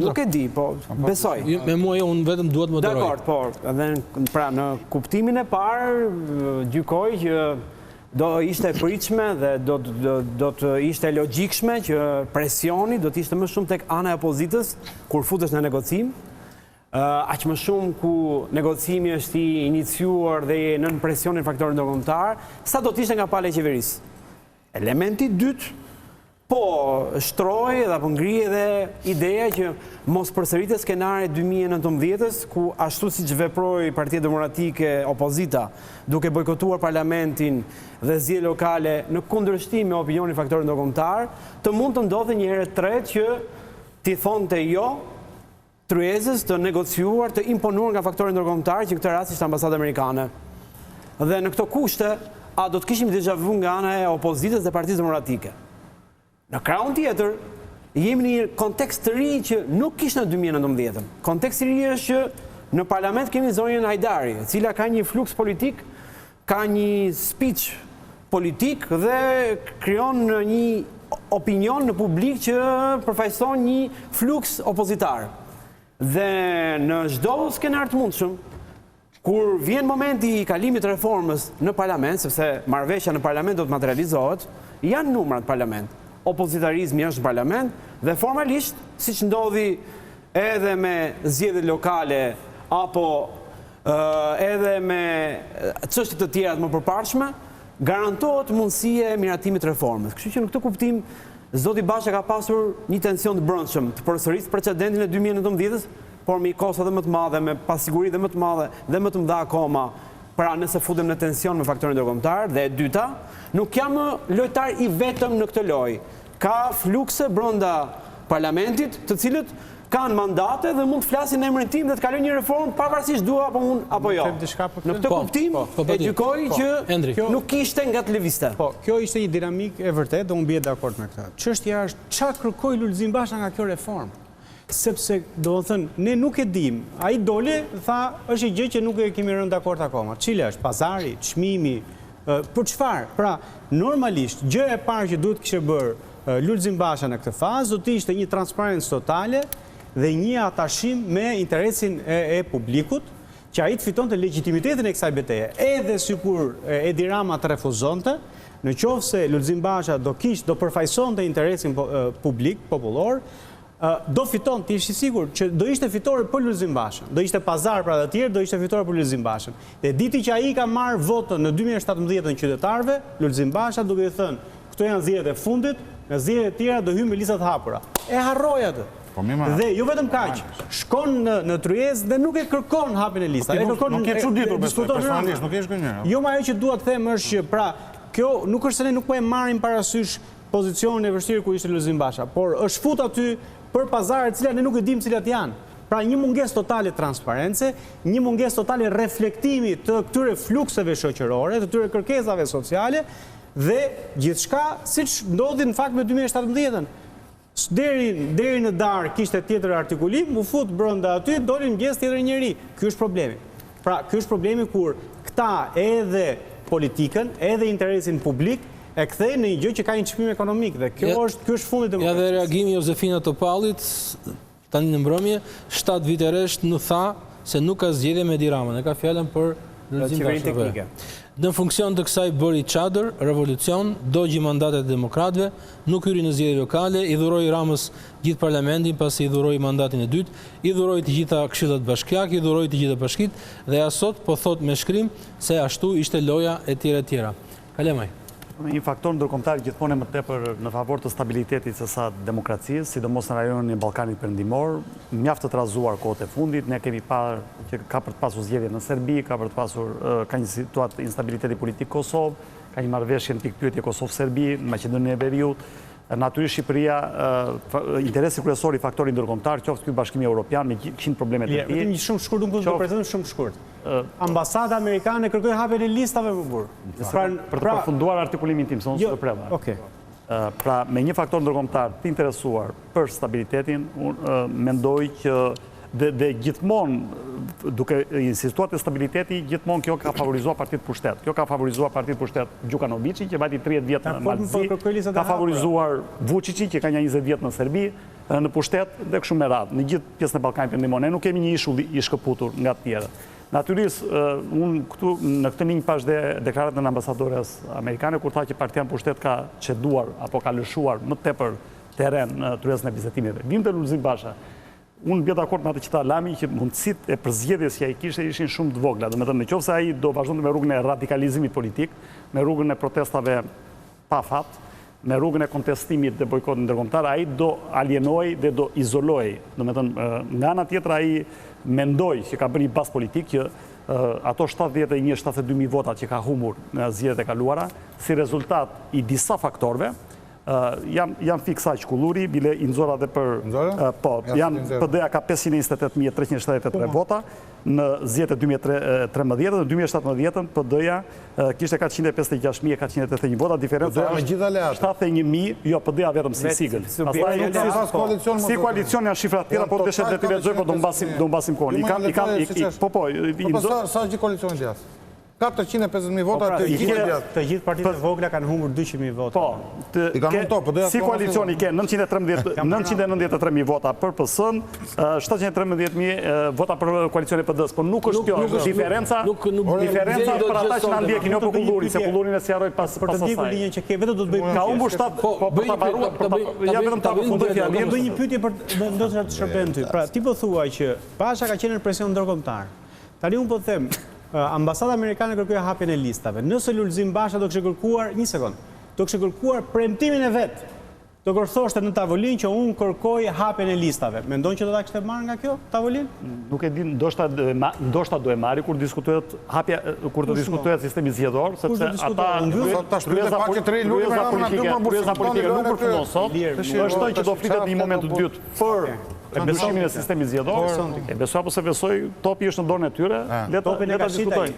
Nuk e di, po besoj. Me mua unë vetëm duhet moderoj. Dakor, po, edhe pra në kuptimin e parë gjykoj që do ishte e pritshme dhe do të ishte logjikshme që presioni do të ishte më shumë tek ana e opozitës kur futesh në negocim. Aq më shumë ku negocimi është i iniciuar dhe nën presionin faktorit ndërkombëtar, sa do të ishte nga pala e qeverisë. Elementi dytë, po shtroj dhe apo ngrije dhe ideja që mos përsëritet skenari 2019 ku ashtu siç veproi Partia Demokratike opozita duke bojkotuar parlamentin dhe zgjedhje lokale në kundërshtim me opinionin faktorit ndërkombëtar, të mund të ndodhte një herë tretë që ti thonte jo tryezës të negociuar, të imponuar nga faktori ndërkombëtar, që në këtë rast ishte ambasadë amerikane. Dhe në këto kushte, a do të kishim déjà vu nga ana e opozitës dhe Partisë Demokratike. Në krahun tjetër, jemi në një kontekst të ri që nuk kishte në 2019. Konteksti i ri është që në parlament kemi zonjën Hajdari, e cila ka një fluks politik, ka një speech politik dhe krijon një opinion në publik që përfaqëson një fluks opozitar. Dhe në çdo skenar të mundshëm, kur vjen momenti i kalimit të reformës në parlament, sepse marrëveshja në parlament do të materializohet, janë numrat në parlament. Opozitarizmi është në parlament dhe formalisht, siç ndodhi edhe me zgjedhjet lokale apo edhe me çështje të tjera të mëparshme, garantohet mundësia e miratimit të reformës. Kështu që në këtë kuptim Zoti Basha ka pasur një tension të brendshëm të përsërisë precedentin e 2019-s, por me kosto dhe më të madhe, me pasiguri dhe më të madhe dhe më të mëdha akoma. Pra nëse futem në tension me faktorin ndërkombëtar, dhe e dyta, nuk jam lojtar i vetëm në këtë lojë. Ka flukse brenda parlamentit, të cilët kanë mandate dhe mund të flasin në emrin tim dhe të kalojnë një reformë pavarësisht dua apo unë apo jo. Në këtë kuptim e gjykoj që nuk kishte nga të lëvizte. Po, kjo ishte një dinamik e vërtet dhe unë bie dakord me këtë. Çështja është çfarë kërkoi Lulzim Basha nga kjo reformë. Sepse, do të thënë, ne nuk e dim. Ai dole, tha, është një gjë që nuk e kemi rënë dakord akoma. Cila është pazari, çmimi, për çfarë? Pra, normalisht, gjëja e parë që duhet kishte bërë Lulzim Basha në këtë fazë do të ishte një transparencë totale dhe një atashim me interesin e publikut, që ai të fitonte legitimitetin e kësaj betejë. Edhe sikur Edi Rama të refuzonte, në qoftë se Lulzim Basha do përfaqësonte interesin publik, popullor, do fiton, ti ishi sigur, që do ishte fitore për Lulzim Bashën. Do ishte pazar pra dhe tjerë, do ishte fitore për Lulzim Bashën. Dhe diti që ai ka marrë votën në 2017 në qytetarëve, Lulzim Basha duke thënë, këto janë zgjedhjet e fundit, në zgjedhjet e tjera do hyjmë me lista të hapura. E harroi atë. Dhe jo vetëm kaq, shkon në tryezë dhe nuk e kërkon hapjen e listave. Nuk e çuditur personalisht, nuk e shgënjur. Jo, më ajo që dua të them është që pra, kjo nuk është se ne nuk po e marrim parasysh pozicionin e vështirë ku ishte Lulzim Basha, por është fut aty për pazare të cilat ne nuk e dim cilat janë. Pra një mungesë totale transparence, një mungesë totale reflektimi të këtyre flukseve shoqërore, të këtyre kërkesave sociale dhe gjithçka siç ndodhi në fakt me 2017-ën. Deri në darë kishte tjetër artikulim, u fut brenda aty, doli mëngjes tjetër njeri. Ky është problemi. Pra, ky është problemi kur këta edhe politikën, edhe interesin publik e kthej në një gjë që ka një çmim ekonomik dhe kjo është fundi i demokracisë. Ja dhe reagimi Josefina Topallit tani në mbrëmje, 7 vite rresht nuk tha se nuk ka zgjedhje me Edi Ramën, e ka fjalën për Lulzim Bashën. Në funksion të kësaj bëri çadër, revolucion, dogji mandatet e demokratëve, nuk hyri në zgjedhje lokale, i dhuroi Ramës gjithë parlamentin pasi i dhuroi mandatin e dytë, i dhuroi të gjitha këshillat bashkiake, i dhuroi të gjitha bashkitë dhe asot po thot me shkrim se ashtu ishte loja e tjera. Kalemaj. Një faktor ndërkombëtar gjithmonë më tepër në favor të stabilitetit se sa demokracisë, sidomos në rajonin e Ballkanit Perëndimor, mjaft të trazuar kohët e fundit, ne kemi parë që ka për të pasur zgjedhje në Serbi, ka një situatë instabiliteti politik Kosovë, ka një marrëveshje në pikpyetje Kosovë-Serbi, në Maqedoninë e Veriut. Natyrisht Shqipëria, interesi kryesor i faktorit ndërkombëtar, qoftë ky Bashkimi Evropian me 100 problemet e tij. Vetëm një shumë shkurt, unë do të prezantoj shumë shkurt. Ambasada amerikane kërkoi hapjen e listave më burr. Për të përfunduar artikulimin tim, se unë s'do prema. Okej. Pra, me një faktor ndërkombëtar të interesuar për stabilitetin, unë mendoj që dhe gjithmonë duke insistuar te stabiliteti, gjithmonë kjo ka favorizuar partitë pushtet. Kjo ka favorizuar partitë pushtet Gjukanoviçi, që vajti 30 vjet në Malzi, ka favorizuar Vučići, që ka një 20 vjet në Serbi, në pushtet dhe kështu me radhë. Në gjithë pjesën e Ballkanit Perëndimor, ne nuk kemi një ishull i shkëputur nga të tjerët. Natyrisht, unë këtu në këtë linjë pash deklaratën e ambasadores amerikane, kur tha që partia në pushtet ka çeduar apo ka lëshuar më tepër terren në tyrezën e bizetimeve. Vim te Lulzim Basha. Unë bie dakord me atë që tha Lami që mundësitë e përzgjedhjes që ai kishte ishin shumë të vogla. Domethënë nëse ai do vazhdonte me rrugën e radikalizimit politik, me rrugën e protestave pa fat, me rrugën e kontestimit dhe bojkotit ndërkombëtar, ai do alienohej dhe do izolohej. Domethënë nga ana tjetër ai mendoi që ka bërë një bazë politik që ato 71-72.000 votat që ka humbur në zgjedhjet e kaluara, si rezultat i disa faktorëve, janë fiksa që Kulluri, bile i nxora dhe për... Po, PD-ja ka 528.373 vota, në zgjedhjet e 2013 dhe 2017 PD-ja kishte 456.481 vota, diferenca është 71.000, jo PD-ja vetëm si sigël. Si koalicion janë shifra tjera, po deshet dhe t'i lexoj, po do mbasim kohën. Sa është koalicioni djathtë? 450.000 vota të gjithë partitë e vogla kanë humbur 200.000 vota. Si koalicioni ke 993.000 vota për PS-n, 713.000 vota për koalicioni PD-s, por nuk është kjo, diferenca për ata që na ndjekin, jo për Kulluri, se Kullurin e sjaroj pas asaj. Për të ndjekur linjën që ke, vetëm do të bëjmë. Ka humbur 7, për ta mbaruar, ja vetëm ta përfundoj fjalën. Bëj një pyetje për ndoshta të shërben ty. Pra, ti po thuaj që Basha ka qenë në presion ndërkombëtar. Tani unë po them, ambasada amerikane kërkoi hapjen e listave. Nëse Lulzim Basha do kishte kërkuar, një sekond, do kishte kërkuar premtimin e vet. Do kërthoshte në tavolinë që unë kërkoj hapjen e listave. Mendon që do ta kishte marrë nga kjo tavolinë? Nuk e di, ndoshta do e marri kur diskutohet hapja, kur të diskutohet sistemi zgjedhor, sepse ata kryeza politike nuk përfundon sot. Vazhdoj që do flitet në një moment të dytë për ndryshimin e sistemit zgjedhor. E besoj apo se besoj, Topi është në dorën e tyre, le ta diskutojnë.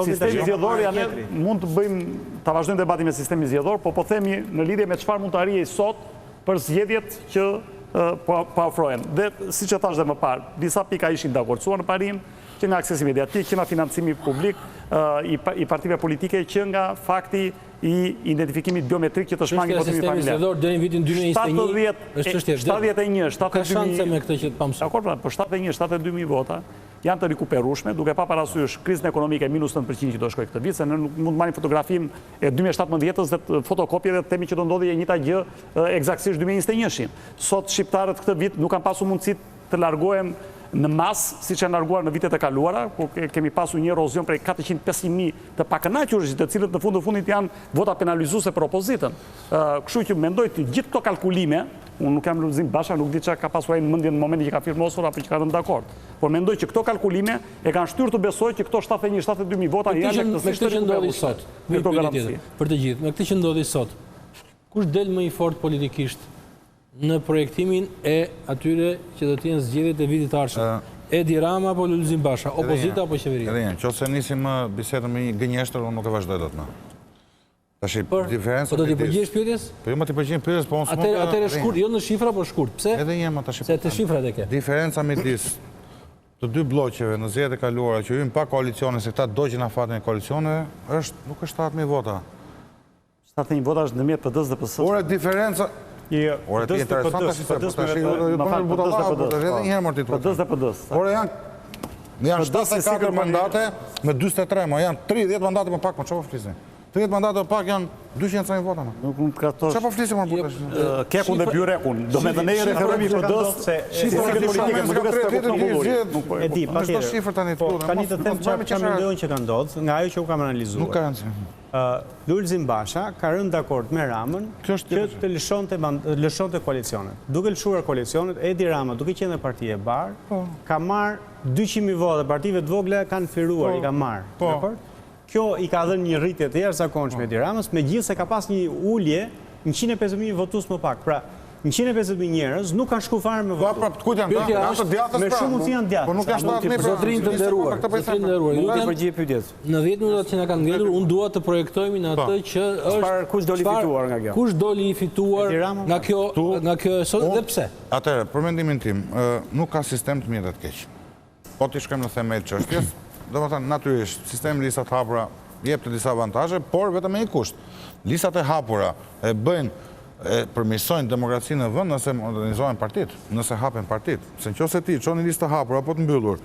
Sistemi zgjedhor mund të bëjmë, ta vazhdojmë debatin me sistemi zgjedhor, po themi në lidhje me çfarë mund të arrijej sot për zgjedhjet që po ofrohen. Dhe siç e thash dhe më parë, disa pika ishin dakorcuar në parim, që nga aksesi mediatik, që nga financimi publik i partive politike, që nga fakti i identifikimit biometrik që të shmangin votimi familjar. Sistemi zgjedhor deri në vitin 2021 është çështje. 71, 72.000. Ka shanse me këtë që të pamësoj. Dakor, po 71, 72.000 vota janë të rikuperueshme, duke pa parasysh krizën ekonomike -9% që do shkojë këtë vit, se ne nuk mund të marrim fotografim e 2017-s dhe fotokopje dhe të themi që do ndodhi e njëjta gjë eksaktësisht 2021-shin. Sot shqiptarët këtë vit nuk kanë pasur mundësi të largohen në masë, si që janë larguar në vitet e kaluara, ku kemi pasur një erozion prej 450.000 të pakënaqurësh, të cilët në fundit janë vota penalizuese për opozitën. Kështu që mendoj të gjithë këto kalkulime, unë nuk jam Lulzim Basha, nuk di çka ka pasur ai në mendjen në momentin që ka firmosur apo që ka rënë dakord. Por mendoj që këto kalkulime e kanë shtyrë të besoj që këto 71-72.000 vota janë me këtë që ndodhi sot. Për të gjithë, me këtë që ndodhi sot, kush del më i fortë politikisht në projektimin e atyre që do të jenë zgjedhjet e vitit të ardhshëm? Edi Rama apo Lulzim Basha, opozita apo qeveria? Nëse nisim bisedën me një gënjeshtër, unë nuk e vazhdoj dot më. Tash diferenca. Po do t'i përgjigjesh pyetjes? Po jo më t'i përgjigjem pyetjes, po unë atëre shkurt, jo në shifra, por shkurt. Pse? Edhe një më tash. Se të shifrat e ke. Diferenca midis të dy bloqeve në zgjedhjet e kaluara që hyn pa koalicione, se këta dogjën afatin e koalicioneve, nuk është 70.000 vota. 70.000 vota është ndërmjet PD-s dhe PS-s. Ora diferenca Ora ti interesante si se PD-s dhe PD-s. Ora janë 74 mandate me 43, ma janë 30 mandate më pak, ma çfarë po flisim? 30 mandate më pak janë 200.000 vota, ma. Nuk mund të kratosh. Çfarë po flisim më burrë? Kekun dhe byrekun. Do me të ne referohemi PD-s se sistemi politike më duket se Kulluri. E di, patjetër. Po tani të them çfarë mendojnë që ka ndodhur, nga ajo që u kam analizuar. Nuk ka rëndësi. Lulzim Basha ka rënë dakord me Ramën që të lëshonte koalicionet. Duke lëshuar koalicionet, Edi Rama, duke qenë parti e barë, ka marrë 200.000 vota, partive të vogla kanë firuar, i ka marrë. Kjo i ka dhënë një rritje të jashtëzakonshme Edi Ramës, megjithëse ka pas një ulje 150.000 votues më pak. Pra, 150.000 njerëz nuk kanë shku fare me votu. Me shumë mundësi janë djathtë. Po nuk janë 70.000. Zotrin të nderuar. Në 10 minutat që na kanë ngritur, unë dua të projektojmë në atë që është kush doli fituar nga kjo. Kush doli i fituar nga kjo sot dhe pse? Atëherë, për mendimin tim, nuk ka sistem të mirë dhe të keq. Po ti shkojmë në themel çështjes, domethënë natyrisht sistemi listat hapura jep të disa avantazhe, por vetëm me një kusht. Listat e hapura e bëjnë përmirësojnë demokracinë në vend nëse modernizohen partit, nëse hapen partit. Se nëse ti çon një listë të hapur apo të mbyllur,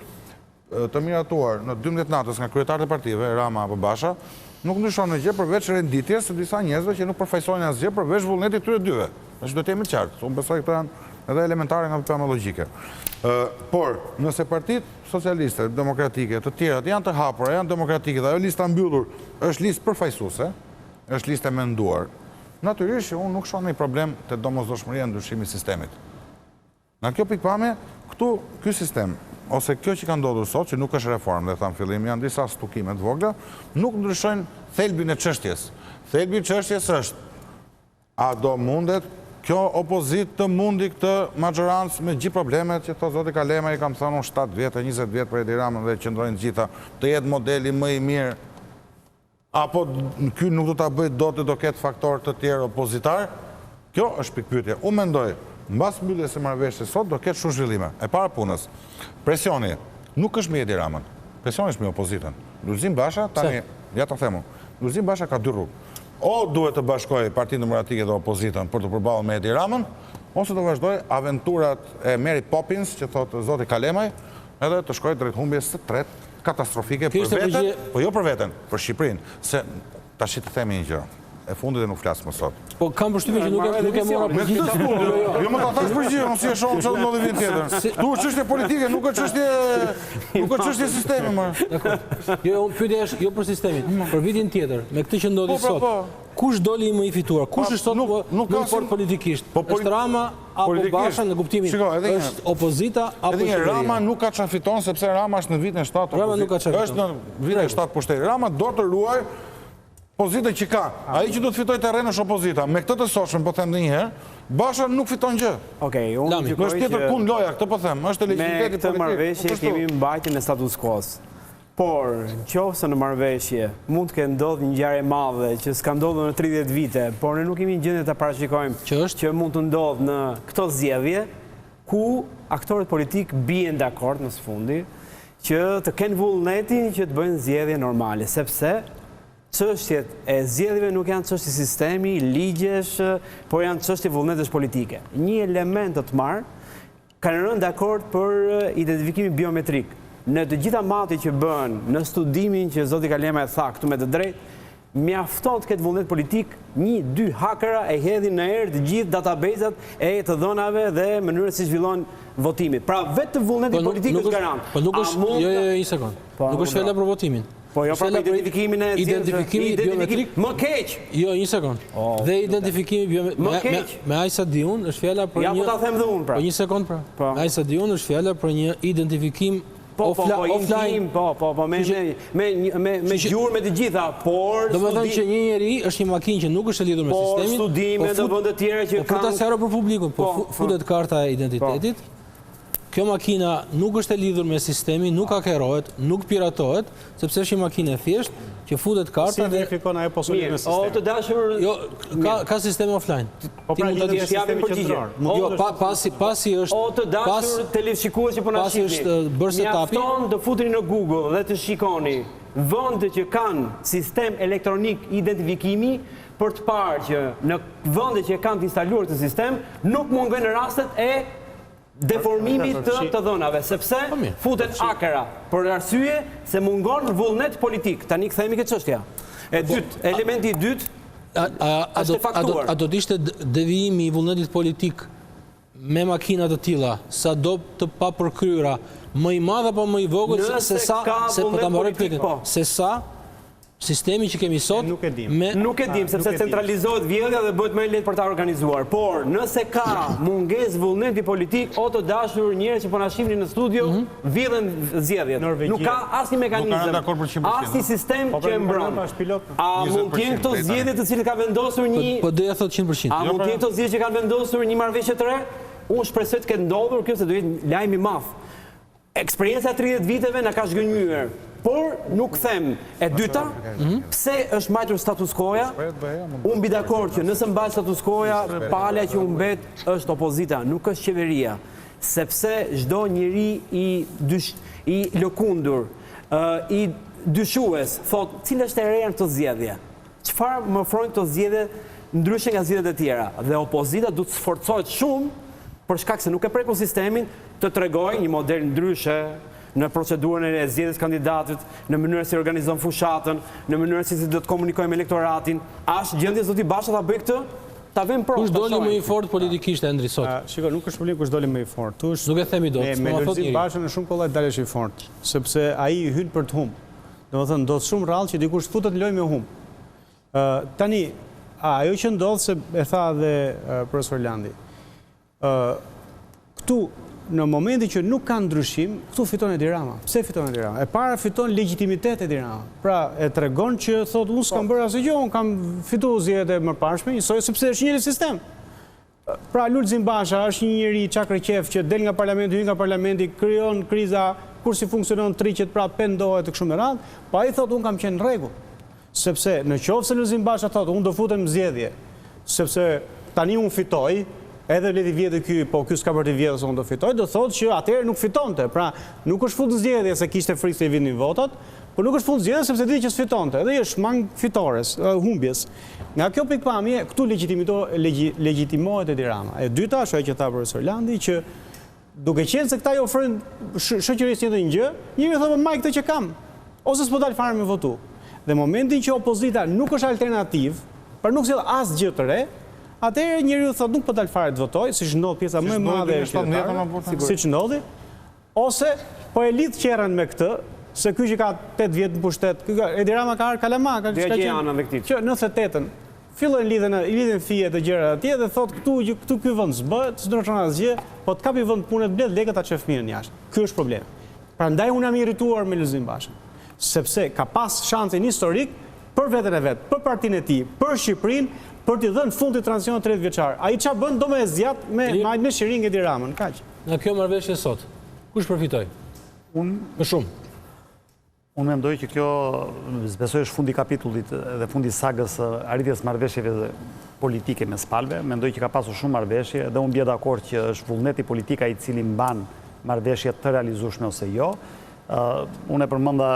të miratuar në 12 natës nga kryetarët e partive, Rama apo Basha, nuk ndryshon në gjë përveç renditjes së disa njerëzve që nuk përfaqësojnë asgjë përveç vullnetit tyre dyve. Është do të jemi të qartë. Unë besoj këto janë edhe elementare nga pikpamja logjike. Por, nëse partit socialiste, demokratike, të tjerat janë të hapura, janë demokratike, dhe ajo lista mbyllur është listë përfaqësuese, është listë e menduar, natyrisht që unë nuk shoh një problem të domosdoshmëria në ndryshimin e sistemit. Nga kjo pikpamje, ky sistem, ose kjo që ka ndodhur sot, që nuk është reformë, dhe thamë fillim, janë disa stukime të vogla, nuk ndryshojnë thelbin e çështjes. Thelbi i çështjes është, a do mundet kjo opozit të mundi këtë majorancë me gjithë problemet që thot zoti Kalemaj, kam thënë 7 vjetë, 20 vjetë për Edi Ramën dhe qëndrojnë gjitha, të jetë modeli më i mirë, apo ky nuk do ta bëjë dot do ketë faktor të tjerë opozitar? Kjo është pikpyetje. Unë mendoj, mbas mbylljes së marrëveshjes sot do ketë shumë zhvillime. E para punës. Presioni nuk është me Edi Ramën. Presioni është me opozitën. Lulzim Basha tani, ja ta themu. Lulzim Basha ka dy rrugë. O duhet të bashkojë Partinë Demokratike dhe opozitën për të përballur me Edi Ramën, ose të vazhdojë aventurat e Mary Poppins, që thotë zoti Kalemaj, edhe të shkojë drejt humbjes së tretë katastrofike për veten, po jo për veten, për Shqipërinë, se tash të themi një gjë. E fundit e nuk flas më sot. Po kam përshtypjen që nuk e mora përgjigje. Jo më ta thash përgjigje, unë si e shoh çfarë ndodhi vit tjetër. Tu është çështje politike, nuk është çështje sistemi më. Jo, pyetja është jo për sistemin, për vitin tjetër, me këtë që ndodhi sot. Kush doli më i fituar? Kush është sot nuk fort politikisht? Është Rama apo Basha në kuptimin? Është opozita apo Shqipëria? Rama nuk ka çfarë fiton sepse Rama është në vitin 7. Rama nuk ka çfarë. Është në vitin 7 pushteti. Rama do të ruaj pozitën që ka. Ai që do të fitojë terren është opozita. Me këtë të sotshëm po them edhe një herë, Basha nuk fiton gjë. Okej, unë është tjetër kund loja, këtë po them, është legitimiteti politik. Me këtë marrëveshje kemi mbajtjen e status quo-s. Por, nëse në marrëveshje mund të ketë ndodhur një ngjarje e madhe që s'ka ndodhur në 30 vite, por ne nuk kemi gjendje ta parashikojmë që mund të ndodhë në këto zgjedhje ku aktorët politik bien dakord në së fundi që të kenë vullnetin që të bëjnë zgjedhje normale, sepse çështjet e zgjedhjeve nuk janë çështje sistemi, ligjesh, por janë çështje vullnetesh politike. Një element të marr kanë rënë dakord për identifikimin biometrik. Në të gjitha mati që bën, në studimin që zoti Kalemaj tha këtu me të drejtë, mjafton të ketë vullnet politik, 1-2 hakera e hedhin në erë të gjithë databazat e të dhënave dhe mënyrën si zhvillon votimi. Pra vetë vullneti politik është garant. Po nuk është, jo, një sekond. Nuk është fjala për votimin. Po jo, pra identifikimin e identifikimi biometrik. Më keq. Jo, një sekond. Dhe identifikimi biometrik. Me aq sa di unë është fjala për një. Ja po ta them dhe unë pra. Po një sekond pra. Me aq sa di unë është fjala për një identifikim offline. Po, me gjurë me të gjitha, por... Do më thënë që një njeri është një makinë që nuk është e lidhur me sistemin, por studime dhe vënde tjera që kanë... Po futa sero për publikun, po futet karta e identitetit, kjo makina nuk është e lidhur me sistemin, nuk hakerohet, nuk piratohet, sepse është një makinë e thjeshtë që futet karta dhe... Si verifikon ajo posulimin e sistemit? O të dashur... Jo, ka sistem offline. Po pra një të sistemi qendror. Jo, pasi është... O të dashur televizikues që po na shihni. Pasi është bërë setapi... Mjafton të futeni në Google dhe të shikoni vende që kanë sistem elektronik identifikimi për të parë që në vende që kanë të instaluar të sistem nuk mungojnë rastet e deformimit të dhënave, sepse futen hakera, për arsye se mungon vullnet politik. Tani kthehemi këtë çështja. E dytë, elementi i dytë është e faktuar. A do të ishte devijimi i vullnetit politik me makina të tilla, sa do të papërkryera, më i madh apo më i vogël se sa sistemi që kemi sot... Nuk e dim. Nuk e dim, sepse centralizohet vjedhja dhe bëhet më lehtë për ta organizuar. Por, nëse ka mungesë vullneti politik, o të dashur njerëz që po na shihni në studio, vjedhen zgjedhjet. Nuk ka asnjë mekanizëm, asnjë sistem që e mbron. A mund të jenë këto zgjedhje të cilët ka vendosur një... Po doja thot 100%. A mund të jenë këto zgjedhje që kanë vendosur një marrëveshje të re? Unë shpresoj të ketë ndodhur kjo, se do jetë lajm i madh. Eksperienca 30 viteve na ka zgënjur. Por nuk them e dyta, pse është mbajtur status quo-ja? Unë mbi dakord që nëse mbaj status quo-ja, palja që u mbet është opozita, nuk është qeveria, sepse çdo njeri i lëkundur, i dyshues, thot, cilë është e reja në këto zgjedhje? Çfarë më ofrojnë këto zgjedhje ndryshe nga zgjedhjet e tjera. Dhe opozita duhet të sforcohet shumë për shkak se nuk e prekun sistemin të tregojë një model ndryshe në procedurën e zgjedhjes kandidatit, në mënyrën si organizon fushatën, në mënyrën si do të komunikojmë me elektoratin. Është gjendje zoti Basha ta bëj këtë? Ta vëmë prosh. Kush doli më i fortë politikisht Endri sot? Shiko, nuk është problem kush doli më i fortë. Nuk e themi dot. Me Lulzim Bashën në shumë kollaj dalesh i fortë, sepse ai hyn për të humbë. Domethënë ndodh shumë rrallë që dikush futet lojë me humb. Tani, ajo që ndodh se e tha dhe profesor Landi. Këtu në momentin që nuk ka ndryshim, këtu fiton Edi Rama. Pse fiton Edi Rama? E para fiton legitimitet Edi Rama. Pra e tregon që thot unë s'kam bërë asgjë gjë, unë kam fituar zgjedhjet e mëparshme, njësoj sepse është një sistem. Pra Lulzim Basha është një njeri çakrëqef që del nga parlamenti, hyn nga parlamenti, krijon kriza, kur si funksionon triqet, pra pendohet të kështu me radhë, pa ai thot unë kam qenë në rregull. Sepse në qoftë se Lulzim Basha thot unë do futem në zgjedhje, sepse tani unë fitoj, edhe leti vjetë ky, po ky s'ka për të vjetë se unë do fitoj, do thotë që atëherë nuk fitonte. Pra nuk është fut në zgjedhje se kishte frikë se i vinin votat, por nuk është fut në zgjedhje sepse di që s'fitonte. Edhe është mang fitores, humbjes. Nga kjo pikpamje, këtu legjitimohet Edi Rama. E dyta është ajo që tha profesor Landi, që duke qenë se këta i ofrojnë shoqërisë një gjë, njëri thotë maj këtë që kam, ose s'po dal fare me votu. Dhe momentin që opozita nuk është alternativ, për nuk sjell asgjë të re, atëherë njeriu thotë nuk po dal fare të votoj, siç ndodh pjesa më e madhe e qytetarëve, siç ndodhi, ose po e lidh qerrën me këtë, se ky që ka 8 vjet në pushtet, Edi Rama ka Ilir Kalemaj, ka që 98-ën, fillojnë lidhen fije të gjëra atje dhe thotë këtu ky vend s'bëhet, s'ndryshon asgjë, po të kapi vend punët blet lekët ta çef mirën jashtë. Ky është problemi. Prandaj unë jam i irrituar me Lulzim Bashën, sepse ka pas shansin historik për veten e vet, për partinë e tij, për Shqipërinë, për t'i dhënë fund të tranzicionit 30 vjeçar. Ai ç'a bën do më e zgjat me shiring Edi Ramën, kaq. Nga kjo marrëveshje sot, kush përfitoi? Më shumë. Unë mendoj që kjo besoj është fundi kapitullit dhe fundi sagës arritjes marrëveshjeve politike mes palëve. Mendoj që ka pasur shumë marrëveshje dhe unë bie dakord që është vullneti politika i cili mban marrëveshje të realizueshme ose jo. Unë e përmenda,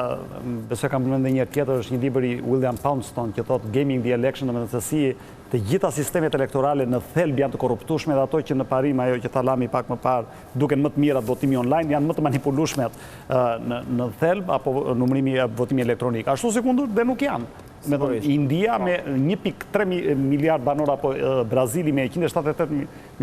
besoj kam përmendë një tjetër, është një libër i William Poundstone që thotë Gaming the Election, domethënë se si të gjitha sistemet elektorale në thelb janë të korruptueshme dhe ato që në parim, ajo që tha Lami pak më parë, duken më të mirat votimi online, janë më të manipulueshme në thelb apo numërimi votimi elektronik. Ashtu si kundër dhe nuk janë. India me 1.3 miliard banor apo Brazili me 178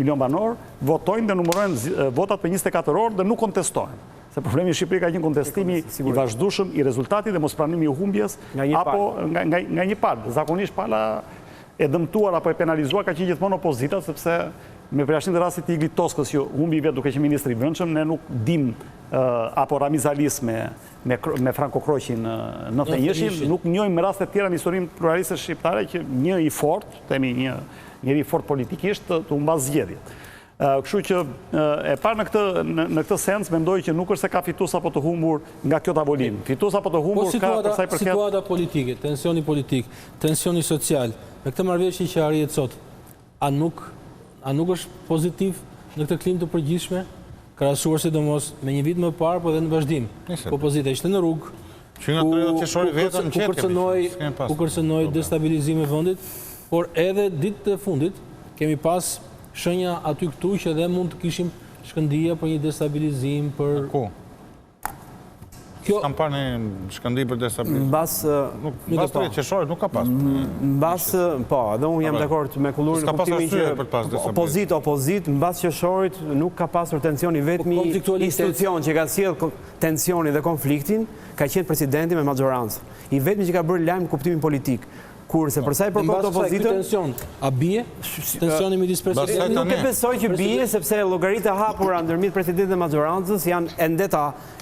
milion banor votojnë dhe numërojnë votat për 24 orë dhe nuk kontestojnë. Se problemi i Shqipërisë ka qenë kontestimi i vazhdueshëm i rezultatit dhe mospranimi i humbjes apo nga një palë. Zakonisht pala e dëmtuar apo e penalizuar ka qenë gjithmonë opozita, sepse me përjashtim të rastit të Iglit Toskës që humbi vetë duke qenë ministri i brendshëm, ne nuk dim apo Ramiz Alis me Franco Kroqin në 91-shin, nuk njohim raste të tjera në historinë pluraliste shqiptare që një i fortë, themi një njeri i fortë politikisht të humbas zgjedhjet. Kështu që e parë në këtë sens mendoj që nuk është se ka fitues apo të humbur nga kjo tavolinë. Fitues apo të humbur ka për sa i përket situata politike, tensioni politik, tensioni social, me këtë marrëveshje që arrihet sot, a nuk është pozitiv në këtë klimë të përgjithshme, krahasuar sidomos me një vit më parë, po edhe në vazhdim. Opozita ishte në rrugë, ku kërcënoi destabilizimin e vendit, por edhe ditët e fundit kemi pas shenja aty këtu që edhe mund të kishim shkëndija për një destabilizim për... Ku? Kam parë një shkëndi për destabilizim. Mbas të Qershorit nuk ka pas. Mbas, po, edhe unë jam dakord me Kullurin në kuptimin që opozit, mbas Qershorit nuk ka pasur tensioni vetmi institucion që ka sjell tensioni dhe konfliktin, ka qenë presidenti me maxhorancë. I vetmi që ka bërë lajm në kuptimin politik. Kurse përsa i përkot opozitën... A bie? Tensioni midis presidentit? Nuk e besoj që bie, sepse llogaritë e hapura ndërmjet presidentit dhe maxhorancës janë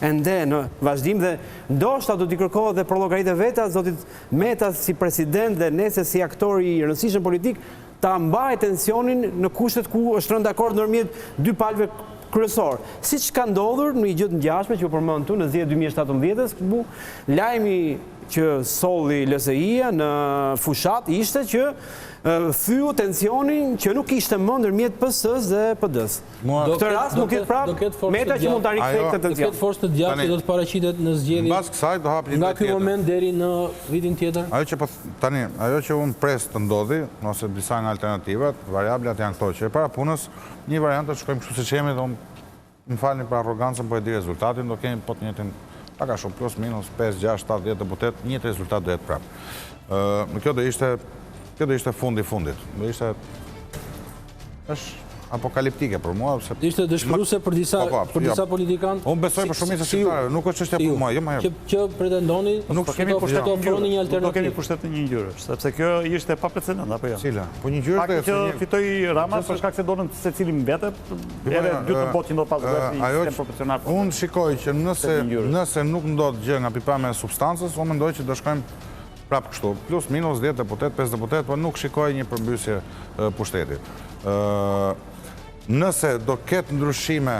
ende në vazhdim dhe ndoshta do t'i kërkohet dhe për llogaritë veta zotit Meta si president dhe nese si aktor i rëndësishëm politik ta mbajë tensionin në kushtet ku është rënë dakord ndërmjet dy palëve kryesor. Siç ka ndodhur në një gjë të ngjashme që u përmend këtu në zgjedhjet 2017-s, ku lajmi që solli LSI-a në fushat ishte që thyu tensionin që nuk ishte më ndërmjet PS-s dhe PD-s. Këtë rast nuk ketë prapë meta që mund ta rikthejë këtë tension. Do ketë forcë të gjatë që do të paraqitet në zgjedhje. Mbas kësaj do hapi nga ky moment deri në vitin tjetër. Ajo që unë pres të ndodhi, ose disa nga alternativat, variablat janë këto që para punës, një variant të shkojmë kështu siç jemi, do më falni për arrogancën, po e di rezultatin, do kemi po të njëjtin paka shumë plus minus 5, 6, 7, 10 deputet, një rezultat do jetë prapë. Kjo do ishte fundi fundit. Do ishte është apokaliptike për mua. Ishte dëshpëruese për disa politikanë. Unë besoj për shumicën shqiptare, nuk është çështja për mua, që pretendoni nuk kemi ofroni një alternativë. Do kemi pushtet në një ngjyrë, sepse kjo ishte pa precedent apo jo. Cila? Po një ngjyrë që fitoi Rama për shkak se donën secili mbete, edhe dy të botë që do pas vetë një sistem proporcional. Unë shikoj që nëse nuk ndodh gjë nga pikpamja e substancës, unë mendoj që do shkojmë prapë kështu, plus minus 10 deputet, 5 deputet, po nuk shikoj një përmbysje pushteti. Nëse do ketë ndryshime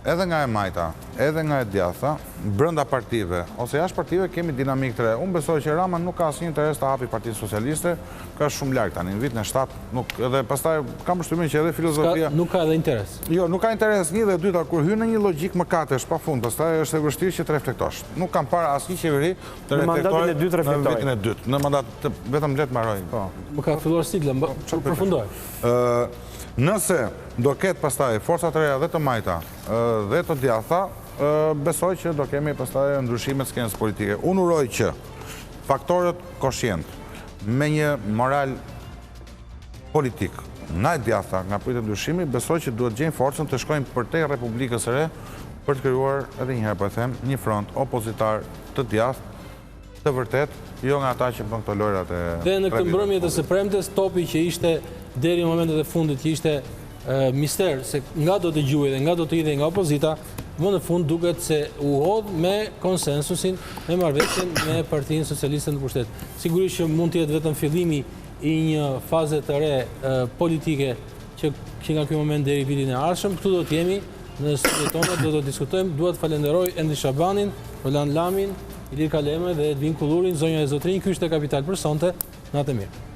edhe nga e majta, edhe nga e djatha, brenda partive, ose jashtë partive, kemi dinamik të re. Unë besoj që Rama nuk ka asnjë interes të hapi Partinë Socialiste, ka shumë larg tani, në vitin e 7, edhe pastaj kam përshtypjen që edhe filozofia nuk ka edhe interes. Jo, nuk ka interes një dhe dyta, kur hyn në një logjik mëkatesh pafund, pastaj është e vështirë që të reflektosh. Nuk kam parë asnjë qeveri të reflektojë në vitin e dytë, në mandat vetëm le të mbaroj. Më ka filluar sigla, përfundoj. Nëse do ketë pastaj forcat reja dhe të majta dhe të djatha, besoj që do kemi pastaj ndryshime të skenës politike. Unë uroj që faktorët koshient me një moral politik nga e djatha, nga pritë ndryshimi, besoj që duhet gjejnë forcën të shkojnë përtej Republikës së Re për të krijuar, edhe një herë po e them, një front opozitar të djathtë, të vërtet, jo nga ata që bën këto lojrat e. Dhe në këtë mbrëmje të së premtes, Topi që ishte deri në momentet e fundit që ishte mister se nga do të dëgjojë dhe nga do të ide nga opozita, më në fund duket se u hodh me konsensusin, me marrëveshjen me Partinë Socialiste në pushtet. Sigurisht që mund të jetë vetëm fillimi i një faze të re politike që nga ky moment deri vitin e ardhshëm, këtu do të jemi në studion tonë, do të diskutojmë. Dua të falenderoj Endri Shabanin, Roland Lamin, Ilir Kalemaj dhe Edvin Kullurin, zonja e Zotrinj. Ky ishte Kapital për sonte. Natë mirë.